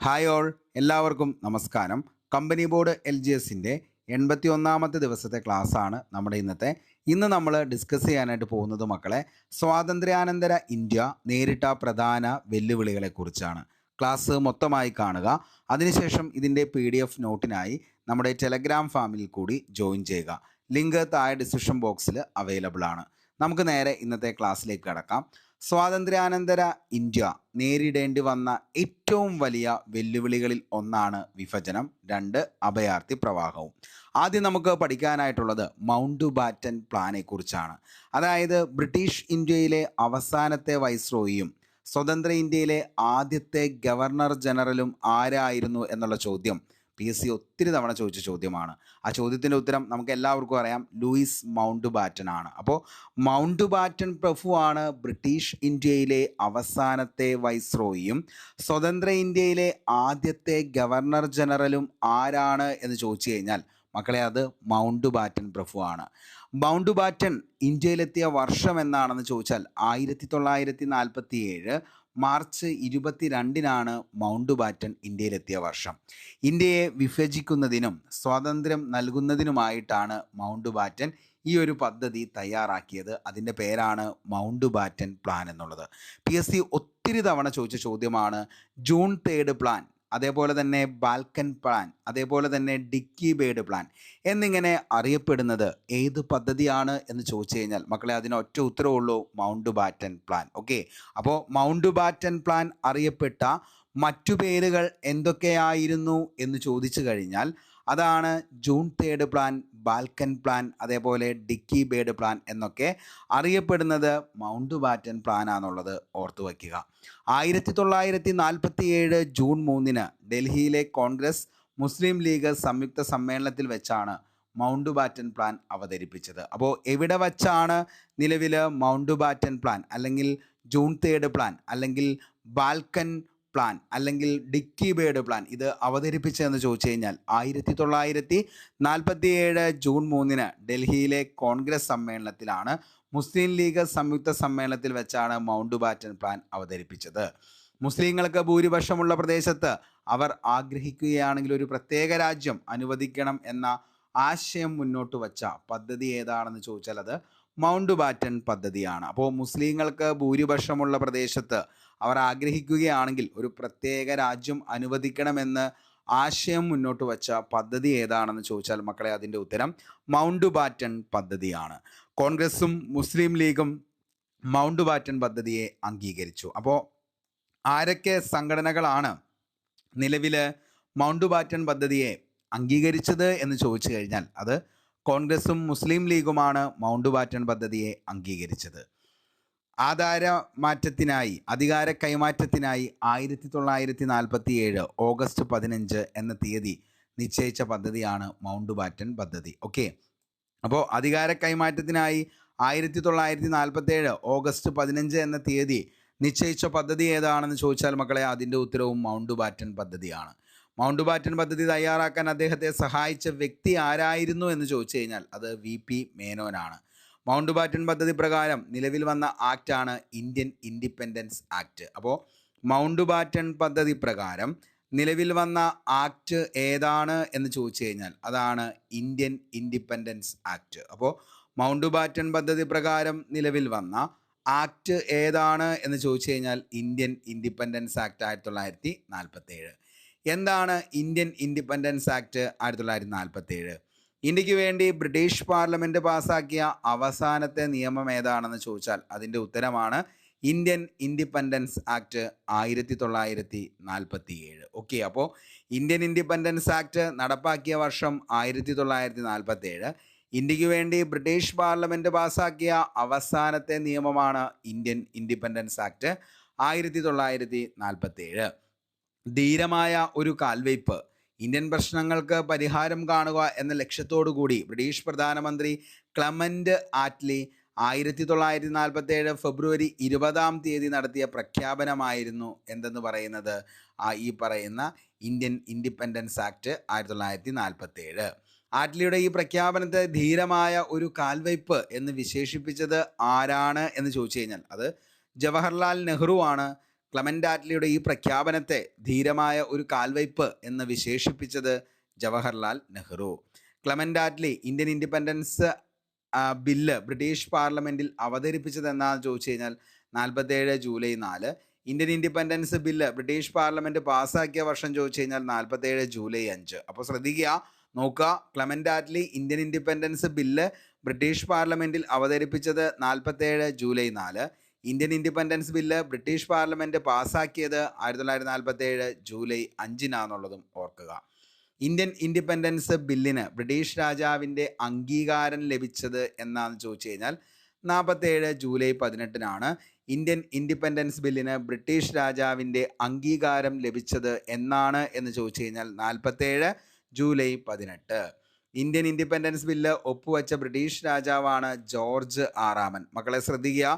Hi all, എല്ലാവർക്കും നമസ്കാരം. Company board LGSൻ്റെ 81ാമത്തെ ദിവസത്തെ ക്ലാസ്സാണ് നമ്മുടെ ഇന്ന് നമ്മൾ ഡിസ്കസ് ചെയ്യാനായിട്ട് പോകുന്നത് മക്കളെ, സ്വാതന്ത്ര്യാനന്തര ഇന്ത്യ നേരിട്ട പ്രധാന വെല്ലുവിളികളെക്കുറിച്ചാണ്. ക്ലാസ് മൊത്തമായി കാണുക. അതിനുശേഷം ഇതിൻ്റെ PDF നോട്ടിനായി നമ്മുടെ ടെലഗ്രാം ഫാമിലിയിൽ കൂടി ജോയിൻ ചെയ്യുക. ലിങ്ക് താഴെ ഡിസ്ക്രിപ്ഷൻ ബോക്സിൽ അവൈലബിൾ ആണ്. നമുക്ക് നേരെ ഇന്നത്തെ ക്ലാസ്സിലേക്ക് കടക്കാം. സ്വാതന്ത്ര്യാനന്തര ഇന്ത്യ നേരിടേണ്ടി വന്ന ഏറ്റവും വലിയ വെല്ലുവിളികളിൽ ഒന്നാണ് വിഭജനം, 2 അഭയാർത്ഥി പ്രവാഹവും. ആദ്യം നമുക്ക് പഠിക്കാനായിട്ടുള്ളത് മൗണ്ട് ബാറ്റൻ പ്ലാനെ കുറിച്ചാണ്. അതായത് ബ്രിട്ടീഷ് ഇന്ത്യയിലെ അവസാനത്തെ വൈസ്രോയിയും സ്വതന്ത്ര ഇന്ത്യയിലെ ആദ്യത്തെ ഗവർണർ ജനറലും ആരായിരുന്നു എന്നുള്ള ചോദ്യം PSC ഒത്തിരി തവണ ചോദിച്ച ചോദ്യമാണ്. ആ ചോദ്യത്തിൻ്റെ ഉത്തരം നമുക്ക് എല്ലാവർക്കും അറിയാം, ലൂയിസ് മൗണ്ട് ബാറ്റൻ ആണ്. അപ്പോൾ മൗണ്ട് ബാറ്റൻ പ്രഭുവാണ് ബ്രിട്ടീഷ് ഇന്ത്യയിലെ അവസാനത്തെ വൈസ്രോയിയും സ്വതന്ത്ര ഇന്ത്യയിലെ ആദ്യത്തെ ഗവർണർ ജനറലും ആരാണ് എന്ന് ചോദിച്ചു കഴിഞ്ഞാൽ മക്കളെ, അത് മൗണ്ട് ബാറ്റൻ പ്രഭുവാണ്. മൗണ്ട് ബാറ്റൻ ഇന്ത്യയിലെത്തിയ വർഷം എന്നാണെന്ന് ചോദിച്ചാൽ 1947 മാർച്ച് 22-നാണ് മൗണ്ട് ബാറ്റൻ ഇന്ത്യയിലെത്തിയ വർഷം. ഇന്ത്യയെ വിഭജിക്കുന്നതിനും സ്വാതന്ത്ര്യം നൽകുന്നതിനുമായിട്ടാണ് മൗണ്ട് ബാറ്റൻ ഈ ഒരു പദ്ധതി തയ്യാറാക്കിയത്. അതിൻ്റെ പേരാണ് മൗണ്ട് ബാറ്റൻ പ്ലാൻ എന്നുള്ളത്. PSC ഒത്തിരി തവണ ചോദിച്ച ചോദ്യമാണ്. ജൂൺ 3 പ്ലാൻ, അതേപോലെ തന്നെ ബാൽക്കൻ പ്ലാൻ, അതേപോലെ തന്നെ ഡിക്കി ബേഡ് പ്ലാൻ എന്നിങ്ങനെ അറിയപ്പെടുന്നത് ഏത് പദ്ധതിയാണ് എന്ന് ചോദിച്ചു കഴിഞ്ഞാൽ മക്കളെ, അതിന് ഒറ്റ ഉത്തരവുള്ളൂ, മൗണ്ട് ബാറ്റൻ പ്ലാൻ. ഓക്കെ, അപ്പോൾ മൗണ്ട് ബാറ്റൻ പ്ലാൻ അറിയപ്പെട്ട മറ്റു പേരുകൾ എന്തൊക്കെയായിരുന്നു എന്ന് ചോദിച്ചു കഴിഞ്ഞാൽ അതാണ് ജൂൺ 3 പ്ലാൻ, ബാൽക്കൻ പ്ലാൻ, അതേപോലെ ഡിക്കി ബേഡ് പ്ലാൻ എന്നൊക്കെ അറിയപ്പെടുന്നത് മൗണ്ട് ബാറ്റൻ പ്ലാൻ ആണെന്നുള്ളത് ഓർത്തു വയ്ക്കുക. 1947 ജൂൺ 3 ഡൽഹിയിലെ കോൺഗ്രസ് മുസ്ലിം ലീഗ് സംയുക്ത സമ്മേളനത്തിൽ വെച്ചാണ് മൗണ്ട് ബാറ്റൻ പ്ലാൻ അവതരിപ്പിച്ചത്. അപ്പോൾ എവിടെ വച്ചാണ് നിലവിൽ മൗണ്ട് ബാറ്റൻ പ്ലാൻ അല്ലെങ്കിൽ ജൂൺ 3 പ്ലാൻ അല്ലെങ്കിൽ ബാൽക്കൻ പ്ലാൻ അല്ലെങ്കിൽ ഡിക്കി ബേഡ് പ്ലാൻ ഇത് അവതരിപ്പിച്ചതെന്ന് ചോദിച്ചു കഴിഞ്ഞാൽ 1947 ജൂൺ 3 ഡൽഹിയിലെ കോൺഗ്രസ് സമ്മേളനത്തിലാണ്. മുസ്ലിം ലീഗ് സംയുക്ത സമ്മേളനത്തിൽ വെച്ചാണ് മൗണ്ട് ബാറ്റൻ പ്ലാൻ അവതരിപ്പിച്ചത്. മുസ്ലിങ്ങൾക്ക് ഭൂരിപക്ഷമുള്ള പ്രദേശത്ത് അവർ ആഗ്രഹിക്കുകയാണെങ്കിൽ ഒരു പ്രത്യേക രാജ്യം അനുവദിക്കണം എന്ന ആശയം മുന്നോട്ട് വച്ച പദ്ധതി ഏതാണെന്ന് ചോദിച്ചാൽ അത് മൗണ്ട് ബാറ്റൻ പദ്ധതിയാണ്. അപ്പോൾ മുസ്ലിങ്ങൾക്ക് ഭൂരിപക്ഷമുള്ള പ്രദേശത്ത് അവർ ആഗ്രഹിക്കുകയാണെങ്കിൽ ഒരു പ്രത്യേക രാജ്യം അനുവദിക്കണമെന്ന് ആശയം മുന്നോട്ട് വച്ച പദ്ധതി ഏതാണെന്ന് ചോദിച്ചാൽ മക്കളെ, അതിൻ്റെ ഉത്തരം മൗണ്ട് ബാറ്റൻ പദ്ധതിയാണ്. കോൺഗ്രസും മുസ്ലിം ലീഗും മൗണ്ട് ബാറ്റൻ പദ്ധതിയെ അംഗീകരിച്ചു. അപ്പോൾ ആരൊക്കെ സംഘടനകളാണ് നിലവിൽ മൗണ്ട് ബാറ്റൻ പദ്ധതിയെ അംഗീകരിച്ചത് എന്ന് ചോദിച്ചു കഴിഞ്ഞാൽ അത് കോൺഗ്രസും മുസ്ലിം ലീഗുമാണ് മൗണ്ട് ബാറ്റൻ പദ്ധതിയെ അംഗീകരിച്ചത്. അധികാര കൈമാറ്റത്തിനായി 1947 ഓഗസ്റ്റ് 15 എന്ന തീയതി നിശ്ചയിച്ച പദ്ധതിയാണ് മൗണ്ട് ബാറ്റൻ പദ്ധതി. ഓക്കെ, അപ്പോൾ അധികാര കൈമാറ്റത്തിനായി 1947 ഓഗസ്റ്റ് 15 എന്ന തീയതി നിശ്ചയിച്ച പദ്ധതി ഏതാണെന്ന് ചോദിച്ചാൽ മക്കളെ, അതിൻ്റെ ഉത്തരവും മൗണ്ട് ബാറ്റൻ പദ്ധതിയാണ്. മൗണ്ട് ബാറ്റൻ പദ്ധതി തയ്യാറാക്കാൻ അദ്ദേഹത്തെ സഹായിച്ച വ്യക്തി ആരായിരുന്നു എന്ന് ചോദിച്ചു കഴിഞ്ഞാൽ അത് VP മേനോനാണ്. മൗണ്ട് ബാറ്റൻ പദ്ധതി പ്രകാരം നിലവിൽ വന്ന ആക്റ്റാണ് ഇന്ത്യൻ ഇൻഡിപെൻഡൻസ് ആക്ട്. അപ്പോൾ മൗണ്ട് ബാറ്റൻ പദ്ധതി പ്രകാരം നിലവിൽ വന്ന ആക്ട് ഏതാണ് എന്ന് ചോദിച്ചു കഴിഞ്ഞാൽ അതാണ് ഇന്ത്യൻ ഇൻഡിപെൻഡൻസ് ആക്ട്. അപ്പോൾ മൗണ്ട് ബാറ്റൻ പദ്ധതി പ്രകാരം നിലവിൽ വന്ന ആക്ട് ഏതാണ് എന്ന് ചോദിച്ചു കഴിഞ്ഞാൽ ഇന്ത്യൻ ഇൻഡിപെൻഡൻസ് ആക്ട് 1947. എന്താണ് ഇന്ത്യൻ ഇൻഡിപെൻഡൻസ് ആക്ട് 1947? ഇന്ത്യക്ക് വേണ്ടി ബ്രിട്ടീഷ് പാർലമെൻറ്റ് പാസ്സാക്കിയ അവസാനത്തെ നിയമം ഏതാണെന്ന് ചോദിച്ചാൽ അതിൻ്റെ ഉത്തരമാണ് ഇന്ത്യൻ ഇൻഡിപെൻഡൻസ് ആക്ട് 1947. ഓക്കെ, അപ്പോൾ ഇന്ത്യൻ ഇൻഡിപെൻഡൻസ് ആക്ട് നടപ്പാക്കിയ വർഷം 1947. ഇന്ത്യക്ക് വേണ്ടി ബ്രിട്ടീഷ് പാർലമെൻറ്റ് പാസ്സാക്കിയ അവസാനത്തെ നിയമമാണ് ഇന്ത്യൻ ഇൻഡിപെൻഡൻസ് ആക്ട് 1947. ധീരമായ ഒരു കാൽവയ്പ്, ഇന്ത്യൻ പ്രശ്നങ്ങൾക്ക് പരിഹാരം കാണുക എന്ന ലക്ഷ്യത്തോടു കൂടി ബ്രിട്ടീഷ് പ്രധാനമന്ത്രി ക്ലെമന്റ് ആറ്റ്ലി 1947 ഫെബ്രുവരി 20 നടത്തിയ പ്രഖ്യാപനമായിരുന്നു എന്തെന്ന് പറയുന്നത് ഈ പറയുന്ന ഇന്ത്യൻ ഇൻഡിപെൻഡൻസ് ആക്ട് 1947. ആറ്റ്ലിയുടെ ഈ പ്രഖ്യാപനത്തെ ധീരമായ ഒരു കാൽവയ്പ് എന്ന് വിശേഷിപ്പിച്ചത് ആരാണ് എന്ന് ചോദിച്ചു കഴിഞ്ഞാൽ അത് ജവഹർലാൽ നെഹ്റു ആണ്. ക്ലെമന്റ് ആറ്റ്ലിയുടെ ഈ പ്രഖ്യാപനത്തെ ധീരമായ ഒരു കാൽവയ്പ് എന്ന് വിശേഷിപ്പിച്ചത് Jawaharlal Nehru. Clement Attlee Indian independence bill British പാർലമെൻറ്റിൽ അവതരിപ്പിച്ചത് എന്നാന്ന് ചോദിച്ചു കഴിഞ്ഞാൽ 47 July 4. Indian independence bill British parliament പാസ്സാക്കിയ വർഷം ചോദിച്ചു കഴിഞ്ഞാൽ 47 ജൂലൈ 5. അപ്പോൾ ശ്രദ്ധിക്കുക, നോക്കുക, Clement Attlee Indian independence bill British പാർലമെൻറ്റിൽ അവതരിപ്പിച്ചത് 47 July 4. Indian independence bill British parliament പാസ്സാക്കിയത് 1947 ജൂലൈ 5 ഓർക്കുക. ഇന്ത്യൻ ഇൻഡിപെൻഡൻസ് ബില്ലിന് ബ്രിട്ടീഷ് രാജാവിൻ്റെ അംഗീകാരം ലഭിച്ചത് എന്നാന്ന് ചോദിച്ചു കഴിഞ്ഞാൽ 47 ജൂലൈ 18 ഇന്ത്യൻ ഇൻഡിപെൻഡൻസ് ബില്ലിന് ബ്രിട്ടീഷ് രാജാവിൻ്റെ അംഗീകാരം ലഭിച്ചത് എന്നാണ് എന്ന് ചോദിച്ചു കഴിഞ്ഞാൽ 47 ജൂലൈ 18. ഇന്ത്യൻ ഇൻഡിപെൻഡൻസ് ബില്ല് ഒപ്പുവെച്ച ബ്രിട്ടീഷ് രാജാവാണ് ജോർജ് 6. മക്കളെ ശ്രദ്ധിക്കുക,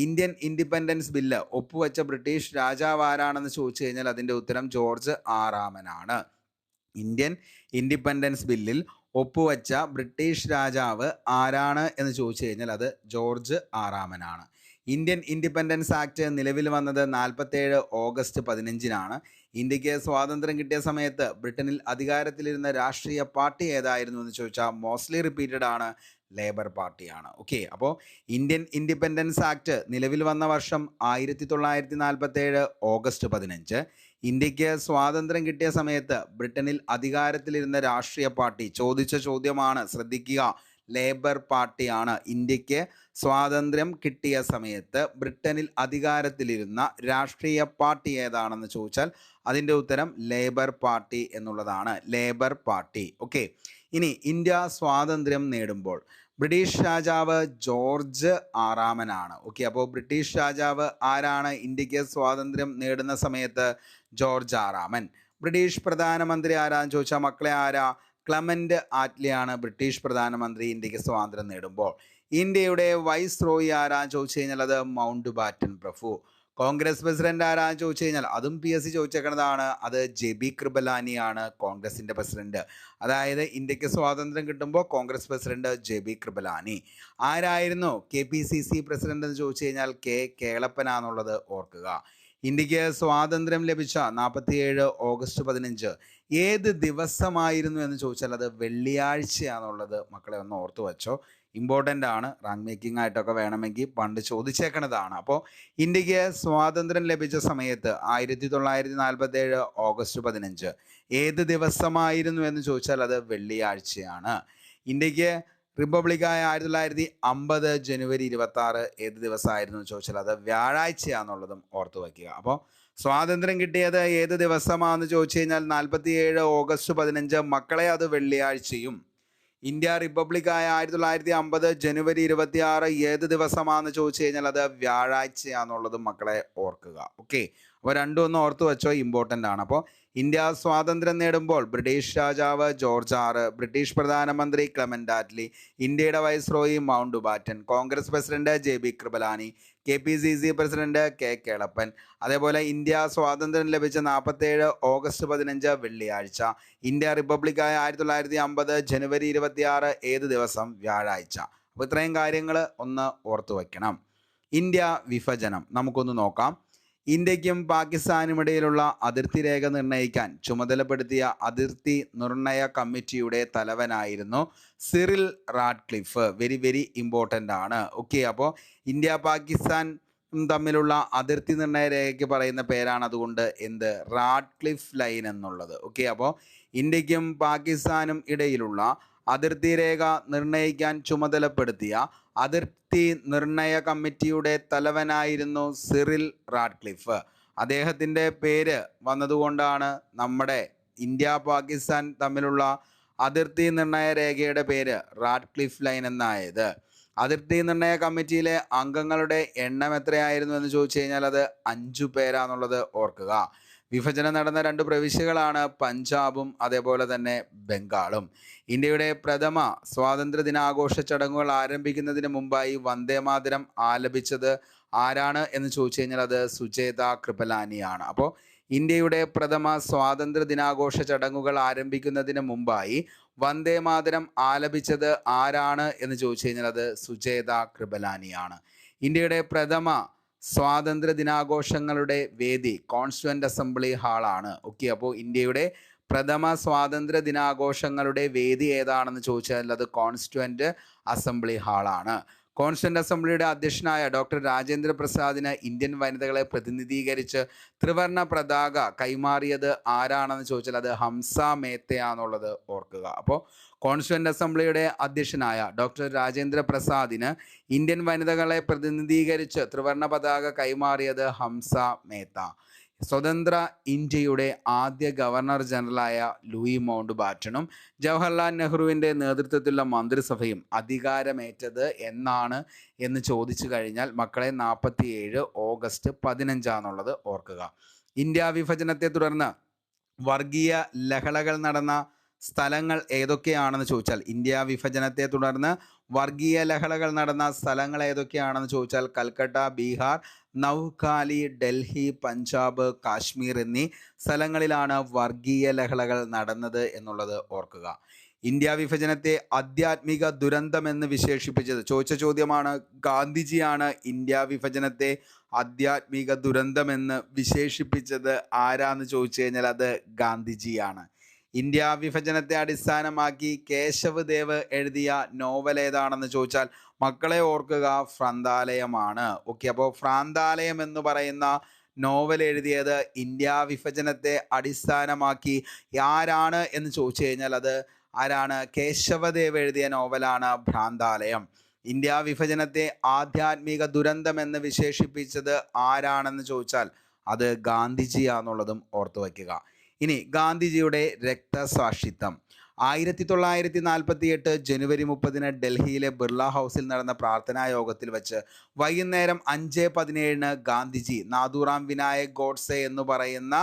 ഇന്ത്യൻ ഇൻഡിപെൻഡൻസ് ബില്ല് ഒപ്പുവെച്ച ബ്രിട്ടീഷ് രാജാവ് ആരാണെന്ന് ചോദിച്ചു കഴിഞ്ഞാൽ അതിൻ്റെ ഉത്തരം ജോർജ് 6 ഇന്ത്യൻ ഇൻഡിപെൻഡൻസ് ബില്ലിൽ ഒപ്പുവെച്ച ബ്രിട്ടീഷ് രാജാവ് ആരാണ് എന്ന് ചോദിച്ചു കഴിഞ്ഞാൽ അത് ജോർജ് 6 ഇന്ത്യൻ ഇൻഡിപെൻഡൻസ് ആക്ട് നിലവിൽ വന്നത് 47 ഓഗസ്റ്റ് 15 ഇന്ത്യക്ക് സ്വാതന്ത്ര്യം കിട്ടിയ സമയത്ത് ബ്രിട്ടനിൽ അധികാരത്തിലിരുന്ന രാഷ്ട്രീയ പാർട്ടി ഏതായിരുന്നു എന്ന് ചോദിച്ചാൽ മോസ്റ്റ്ലി റിപ്പീറ്റഡ് ആണ്, ലേബർ പാർട്ടിയാണ്. ഓക്കെ, അപ്പോൾ ഇന്ത്യൻ ഇൻഡിപെൻഡൻസ് ആക്ട് നിലവിൽ വന്ന വർഷം 1947 ഓഗസ്റ്റ് 15. ഇന്ത്യക്ക് സ്വാതന്ത്ര്യം കിട്ടിയ സമയത്ത് ബ്രിട്ടനിൽ അധികാരത്തിലിരുന്ന രാഷ്ട്രീയ പാർട്ടി, ചോദിച്ച ചോദ്യമാണ്, ശ്രദ്ധിക്കുക, ലേബർ പാർട്ടിയാണ്. ഇന്ത്യക്ക് സ്വാതന്ത്ര്യം കിട്ടിയ സമയത്ത് ബ്രിട്ടനിൽ അധികാരത്തിലിരുന്ന രാഷ്ട്രീയ പാർട്ടി ഏതാണെന്ന് ചോദിച്ചാൽ അതിൻ്റെ ഉത്തരം ലേബർ പാർട്ടി എന്നുള്ളതാണ്, ലേബർ പാർട്ടി. ഓക്കെ, ഇനി ഇന്ത്യ സ്വാതന്ത്ര്യം നേടുമ്പോൾ ബ്രിട്ടീഷ് രാജാവ് ജോർജ് 6 ഓക്കെ, അപ്പോൾ ബ്രിട്ടീഷ് രാജാവ് ആരാണ് ഇന്ത്യക്ക് സ്വാതന്ത്ര്യം നേടുന്ന സമയത്ത്? ജോർജ് 6. ബ്രിട്ടീഷ് പ്രധാനമന്ത്രി ആരാന്ന് ചോദിച്ചാൽ മക്കളെ ആരാ? ക്ലെമന്റ് ആറ്റ്ലിയാണ് ബ്രിട്ടീഷ് പ്രധാനമന്ത്രി ഇന്ത്യക്ക് സ്വാതന്ത്ര്യം നേടുമ്പോൾ. ഇന്ത്യയുടെ വൈസ് റോയി ആരാന്ന് ചോദിച്ചു കഴിഞ്ഞാൽ അത് മൗണ്ട് ബാറ്റൻ പ്രഭു. കോൺഗ്രസ് പ്രസിഡന്റ് ആരാന്ന് ചോദിച്ചു കഴിഞ്ഞാൽ അതും PSC ചോദിച്ചേക്കുന്നതാണ്, അത് JB കൃപലാനിയാണ് കോൺഗ്രസിൻ്റെ പ്രസിഡന്റ്. അതായത് ഇന്ത്യക്ക് സ്വാതന്ത്ര്യം കിട്ടുമ്പോൾ കോൺഗ്രസ് പ്രസിഡന്റ് JB കൃപലാനി. ആരായിരുന്നു KPCC പ്രസിഡന്റ് എന്ന് ചോദിച്ചു കഴിഞ്ഞാൽ K കേളപ്പനാന്നുള്ളത് ഓർക്കുക. ഇന്ത്യക്ക് സ്വാതന്ത്ര്യം ലഭിച്ച 47 ഓഗസ്റ്റ് 15 ഏത് ദിവസമായിരുന്നു എന്ന് ചോദിച്ചാൽ അത് വെള്ളിയാഴ്ചയാണെന്നുള്ളത് മക്കളെ ഒന്ന് ഓർത്തു വെച്ചോ, ഇമ്പോർട്ടൻ്റ് ആണ്, റാങ്ക് മേക്കിംഗ് ആയിട്ടൊക്കെ വേണമെങ്കിൽ പണ്ട് ചോദിച്ചേക്കണതാണ്. അപ്പോൾ ഇന്ത്യക്ക് സ്വാതന്ത്ര്യം ലഭിച്ച സമയത്ത് 1947 ഓഗസ്റ്റ് 15 ഏത് ദിവസമായിരുന്നു എന്ന് ചോദിച്ചാൽ അത് വെള്ളിയാഴ്ചയാണ്. ഇന്ത്യക്ക് റിപ്പബ്ലിക്കായ 1950 ജനുവരി 26 ഏത് ദിവസമായിരുന്നു എന്ന് ചോദിച്ചാൽ അത് വ്യാഴാഴ്ചയാണെന്നുള്ളതും ഓർത്തു വയ്ക്കുക. അപ്പോൾ സ്വാതന്ത്ര്യം കിട്ടിയത് ഏത് ദിവസമാണെന്ന് ചോദിച്ചു കഴിഞ്ഞാൽ 47 ഓഗസ്റ്റ് 15 മക്കളെ അത് വെള്ളിയാഴ്ചയും. ഇന്ത്യ റിപ്പബ്ലിക്കായ 1950 ജനുവരി 26 ഏത് ദിവസമാണെന്ന് ചോദിച്ചു കഴിഞ്ഞാൽ അത് വ്യാഴാഴ്ചയാണെന്നുള്ളതും മക്കളെ ഓർക്കുക. ഓക്കെ, അപ്പോൾ രണ്ടും ഒന്ന് ഓർത്തു വെച്ചോ, ഇമ്പോർട്ടൻ്റ് ആണ്. അപ്പോൾ ഇന്ത്യ സ്വാതന്ത്ര്യം നേടുമ്പോൾ ബ്രിട്ടീഷ് രാജാവ് ജോർജ് 6, ബ്രിട്ടീഷ് പ്രധാനമന്ത്രി ക്ലെമന്റ് ആറ്റ്ലി, ഇന്ത്യയുടെ viceroy mount batten, Congress president JB Kripalani, KPCC president K Kelappan. അതേപോലെ ഇന്ത്യ സ്വാതന്ത്ര്യം ലഭിച്ച 47 ഓഗസ്റ്റ് 15 വെള്ളിയാഴ്ച. ഇന്ത്യ റിപ്പബ്ലിക്കായ 1950 ജനുവരി 26 ഏത് ദിവസം? വ്യാഴാഴ്ച. അപ്പോൾ ഇത്രയും കാര്യങ്ങൾ ഒന്ന് ഓർത്തു വയ്ക്കണം. ഇന്ത്യ വിഭജനം നമുക്കൊന്ന് നോക്കാം. ഇന്ത്യക്കും പാകിസ്ഥാനും ഇടയിലുള്ള അതിർത്തി രേഖ നിർണ്ണയിക്കാൻ ചുമതലപ്പെടുത്തിയ അതിർത്തി നിർണയ കമ്മിറ്റിയുടെ തലവനായിരുന്നു Cyril Radcliffe. Very very important ആണ്. ഓക്കെ, അപ്പോൾ ഇന്ത്യ പാകിസ്ഥാൻ തമ്മിലുള്ള അതിർത്തി നിർണയ രേഖയ്ക്ക് പറയുന്ന പേരാണ് അതുകൊണ്ട് എന്ത്? റാഡ്ക്ലിഫ് ലൈൻ എന്നുള്ളത്. ഓക്കെ, അപ്പോൾ ഇന്ത്യക്കും പാകിസ്ഥാനും ഇടയിലുള്ള അതിർത്തി രേഖ നിർണ്ണയിക്കാൻ ചുമതലപ്പെടുത്തിയ അതിർത്തി നിർണയ കമ്മിറ്റിയുടെ തലവനായിരുന്നു സിറിൽ റാഡ്ക്ലിഫ്. അദ്ദേഹത്തിൻ്റെ പേര് വന്നതുകൊണ്ടാണ് നമ്മുടെ ഇന്ത്യ പാകിസ്ഥാൻ തമ്മിലുള്ള അതിർത്തി നിർണയ രേഖയുടെ പേര് റാഡ്ക്ലിഫ് ലൈൻ എന്നായത്. അതിർത്തി നിർണയ കമ്മിറ്റിയിലെ അംഗങ്ങളുടെ എണ്ണം എത്രയായിരുന്നു എന്ന് ചോദിച്ചു കഴിഞ്ഞാൽ അത് 5 പേരാന്നുള്ളത് ഓർക്കുക. വിഭജനം നടന്ന 2 പ്രവിശ്യകളാണ് പഞ്ചാബും അതേപോലെ തന്നെ ബംഗാളും. ഇന്ത്യയുടെ പ്രഥമ സ്വാതന്ത്ര്യ ദിനാഘോഷ ചടങ്ങുകൾ ആരംഭിക്കുന്നതിന് മുമ്പായി വന്ദേമാതരം ആലപിച്ചത് ആരാണ് എന്ന് ചോദിച്ചു കഴിഞ്ഞാൽ അത് സുചേത കൃപലാനിയാണ്. അപ്പോൾ ഇന്ത്യയുടെ പ്രഥമ സ്വാതന്ത്ര്യ ദിനാഘോഷ ചടങ്ങുകൾ ആരംഭിക്കുന്നതിന് മുമ്പായി വന്ദേമാതരം ആലപിച്ചത് ആരാണ് എന്ന് ചോദിച്ചു കഴിഞ്ഞാൽ അത് സുചേത കൃപലാനിയാണ്. ഇന്ത്യയുടെ പ്രഥമ സ്വാതന്ത്ര്യ ദിനാഘോഷങ്ങളുടെ വേദി കോൺസ്റ്റിറ്റ്യൂവൻ്റ് അസംബ്ലി ഹാളാണ്. ഓക്കെ, അപ്പോൾ ഇന്ത്യയുടെ പ്രഥമ സ്വാതന്ത്ര്യ ദിനാഘോഷങ്ങളുടെ വേദി ഏതാണെന്ന് ചോദിച്ചാൽ അത് കോൺസ്റ്റിറ്റ്യൂവൻ്റ് അസംബ്ലി ഹാളാണ്. കോൺസ്റ്റിറ്റ്യൂവൻ്റ് അസംബ്ലിയുടെ അധ്യക്ഷനായ ഡോക്ടർ രാജേന്ദ്ര പ്രസാദിന് ഇന്ത്യൻ വനിതകളെ പ്രതിനിധീകരിച്ച് ത്രിവർണ്ണ പതാക കൈമാറിയത് ആരാണെന്ന് ചോദിച്ചാൽ അത് ഹംസ മേത്തയാന്നുള്ളത് ഓർക്കുക. അപ്പോൾ കോൺസ്റ്റിറ്റ്യൂവൻ്റ് അസംബ്ലിയുടെ അധ്യക്ഷനായ ഡോക്ടർ രാജേന്ദ്ര പ്രസാദിന് ഇന്ത്യൻ വനിതകളെ പ്രതിനിധീകരിച്ച് ത്രിവർണ്ണ പതാക കൈമാറിയത് ഹംസ മേത്ത. സ്വതന്ത്ര ഇന്ത്യയുടെ ആദ്യ ഗവർണർ ജനറലായ ലൂയി മൗണ്ട് ബാറ്റണും ജവഹർലാൽ നെഹ്റുവിൻ്റെ നേതൃത്വത്തിലുള്ള മന്ത്രിസഭയും അധികാരമേറ്റത് എന്നാണ് എന്ന് ചോദിച്ചു കഴിഞ്ഞാൽ മക്കളെ 47 ഓഗസ്റ്റ് 15 ഓർക്കുക. ഇന്ത്യ വിഭജനത്തെ തുടർന്ന് വർഗീയ ലഹളകൾ നടന്ന സ്ഥലങ്ങൾ ഏതൊക്കെയാണെന്ന് ചോദിച്ചാൽ ഇന്ത്യ വിഭജനത്തെ തുടർന്ന് വർഗീയ ലഹളകൾ നടന്ന സ്ഥലങ്ങൾ ഏതൊക്കെയാണെന്ന് ചോദിച്ചാൽ കൽക്കട്ട, ബീഹാർ, നവ്ഖാലി, ഡൽഹി, പഞ്ചാബ്, കാശ്മീർ എന്നീ സ്ഥലങ്ങളിലാണ് വർഗീയ ലഹളകൾ നടന്നത് എന്നുള്ളത് ഓർക്കുക. ഇന്ത്യ വിഭജനത്തെ ആധ്യാത്മിക ദുരന്തമെന്ന് വിശേഷിപ്പിച്ചത് ചോദിച്ച ചോദ്യമാണ്. ഗാന്ധിജിയാണ് ഇന്ത്യ വിഭജനത്തെ ആധ്യാത്മിക ദുരന്തമെന്ന് വിശേഷിപ്പിച്ചത് ആരാന്ന് ചോദിച്ചു കഴിഞ്ഞാൽ അത് ഗാന്ധിജിയാണ്. ഇന്ത്യ വിഭജനത്തെ അടിസ്ഥാനമാക്കി കേശവ് ദേവ് എഴുതിയ നോവൽ ഏതാണെന്ന് ചോദിച്ചാൽ മക്കളെ ഓർക്കുക ഭ്രാന്താലയമാണ്. ഓക്കെ, അപ്പോൾ ഭ്രാന്താലയം എന്ന് പറയുന്ന നോവൽ എഴുതിയത് ഇന്ത്യ വിഭജനത്തെ അടിസ്ഥാനമാക്കി ആരാണ് എന്ന് ചോദിച്ചു കഴിഞ്ഞാൽ അത് ആരാണ്? കേശവദേവ് എഴുതിയ നോവലാണ് ഭ്രാന്താലയം. ഇന്ത്യ വിഭജനത്തെ ആധ്യാത്മിക ദുരന്തമെന്ന് വിശേഷിപ്പിച്ചത് ആരാണെന്ന് ചോദിച്ചാൽ അത് ഗാന്ധിജിയാന്നുള്ളതും ഓർത്തു വയ്ക്കുക. ഇനി ഗാന്ധിജിയുടെ രക്തസാക്ഷിത്വം. 1948 ജനുവരി 30 ഡൽഹിയിലെ ബിർള ഹൗസിൽ നടന്ന പ്രാർത്ഥനാ യോഗത്തിൽ വെച്ച് വൈകുന്നേരം 5:17 ഗാന്ധിജി നാഥുറാം വിനായക് ഗോഡ്സെ എന്ന് പറയുന്ന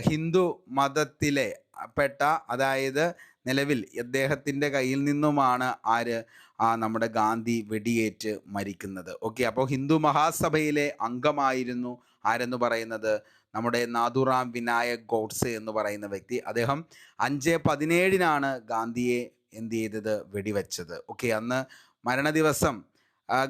ഹിന്ദു മതത്തിലെ പെട്ട, അതായത് നിലവിൽ അദ്ദേഹത്തിൻ്റെ കയ്യിൽ നിന്നുമാണ് നമ്മുടെ ഗാന്ധി വെടിയേറ്റ് മരിക്കുന്നത്. ഓക്കെ, അപ്പോൾ ഹിന്ദു മഹാസഭയിലെ അംഗമായിരുന്നു ആരെന്ന് പറയുന്നത് നമ്മുടെ നാഥുറാം വിനായക് ഗോഡ്സെ എന്ന് പറയുന്ന വ്യക്തി. അദ്ദേഹം 5:17 ഗാന്ധിയെ എന്ത് ചെയ്തത്? വെടിവെച്ചത്. ഓക്കെ, അന്ന് മരണദിവസം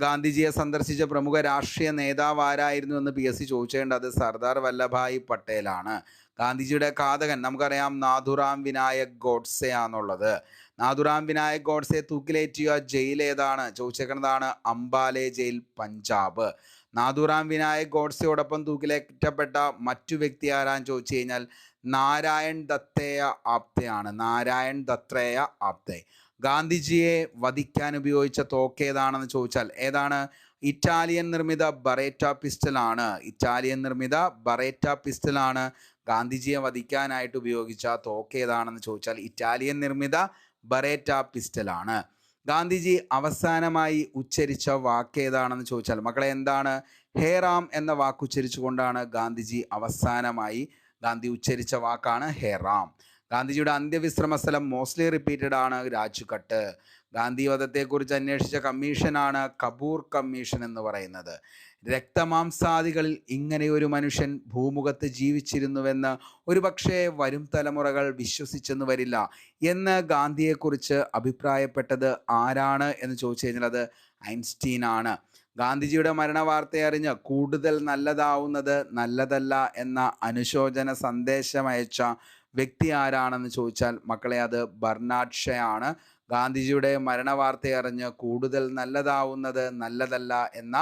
ഗാന്ധിജിയെ സന്ദർശിച്ച പ്രമുഖ രാഷ്ട്രീയ നേതാവ് ആരായിരുന്നു എന്ന് PSC ചോദിച്ചേണ്ടത് സർദാർ വല്ലഭായ് പട്ടേലാണ്. ഗാന്ധിജിയുടെ ഘാതകൻ നമുക്കറിയാം നാഥുറാം വിനായക് ഗോഡ്സെ ആണെന്നുള്ളത്. നാഥുറാം വിനായക് ഗോഡ്സെ തൂക്കിലേറ്റിയ ജയിൽ ഏതാണ് ചോദിച്ചേക്കുന്നതാണ്? അംബാലെ ജയിൽ, പഞ്ചാബ്. നാഥുറാം വിനായക് ഗോഡ്സെയോടൊപ്പം തൂക്കിലേറ്റപ്പെട്ട മറ്റു വ്യക്തി ആരാന്ന് ചോദിച്ചു കഴിഞ്ഞാൽ നാരായൺ ദത്തേയ ആപ്തെയാണ്. നാരായൺ ദത്തേയ ആപ്തെ. ഗാന്ധിജിയെ വധിക്കാൻ ഉപയോഗിച്ച തോക്ക് ഏതാണെന്ന് ചോദിച്ചാൽ ഏതാണ്? ഇറ്റാലിയൻ നിർമ്മിത ബറേറ്റ പിസ്റ്റലാണ്. ഇറ്റാലിയൻ നിർമ്മിത ബറേറ്റ പിസ്റ്റലാണ് ഗാന്ധിജിയെ വധിക്കാനായിട്ട് ഉപയോഗിച്ച തോക്ക് ഏതാണെന്ന് ചോദിച്ചാൽ ഇറ്റാലിയൻ നിർമ്മിത ബറേറ്റ പിസ്റ്റലാണ്. ഗാന്ധിജി അവസാനമായി ഉച്ചരിച്ച വാക്ക് ഏതാണെന്ന് ചോദിച്ചാൽ മക്കളെ എന്താണ്? ഹേ റാം എന്ന വാക്ക് ഉച്ചരിച്ചുകൊണ്ടാണ് ഗാന്ധിജി അവസാനമായി ഉച്ചരിച്ച വാക്കാണ് ഹേ റാം. ഗാന്ധിജിയുടെ അന്ത്യവിശ്രമ സ്ഥലം മോസ്റ്റ്ലി റിപ്പീറ്റഡ് ആണ് രാജ്ഘട്ട്. ഗാന്ധി വധത്തെക്കുറിച്ച് അന്വേഷിച്ച കമ്മീഷനാണ് കപൂർ കമ്മീഷൻ എന്ന് പറയുന്നത്. രക്തമാംസാദികളിൽ ഇങ്ങനെയൊരു മനുഷ്യൻ ഭൂമുഖത്ത് ജീവിച്ചിരുന്നുവെന്ന് ഒരുപക്ഷെ വരും തലമുറകൾ വിശ്വസിച്ചെന്ന് വരില്ല എന്ന് ഗാന്ധിയെക്കുറിച്ച് അഭിപ്രായപ്പെട്ടത് ആരാണ് എന്ന് ചോദിച്ചു കഴിഞ്ഞാൽ അത് ഐൻസ്റ്റീൻ ആണ്. ഗാന്ധിജിയുടെ മരണവാർത്തയറിഞ്ഞ് കൂടുതൽ നല്ലതാവുന്നത് നല്ലതല്ല എന്ന അനുശോചന സന്ദേശമയച്ച വ്യക്തി ആരാണെന്ന് ചോദിച്ചാൽ മക്കളെ അത് ബർണാഡ് ഷാ ആണ്. ഗാന്ധിജിയുടെ മരണവാർത്തയറിഞ്ഞ് കൂടുതൽ നല്ലതാവുന്നത് നല്ലതല്ല എന്ന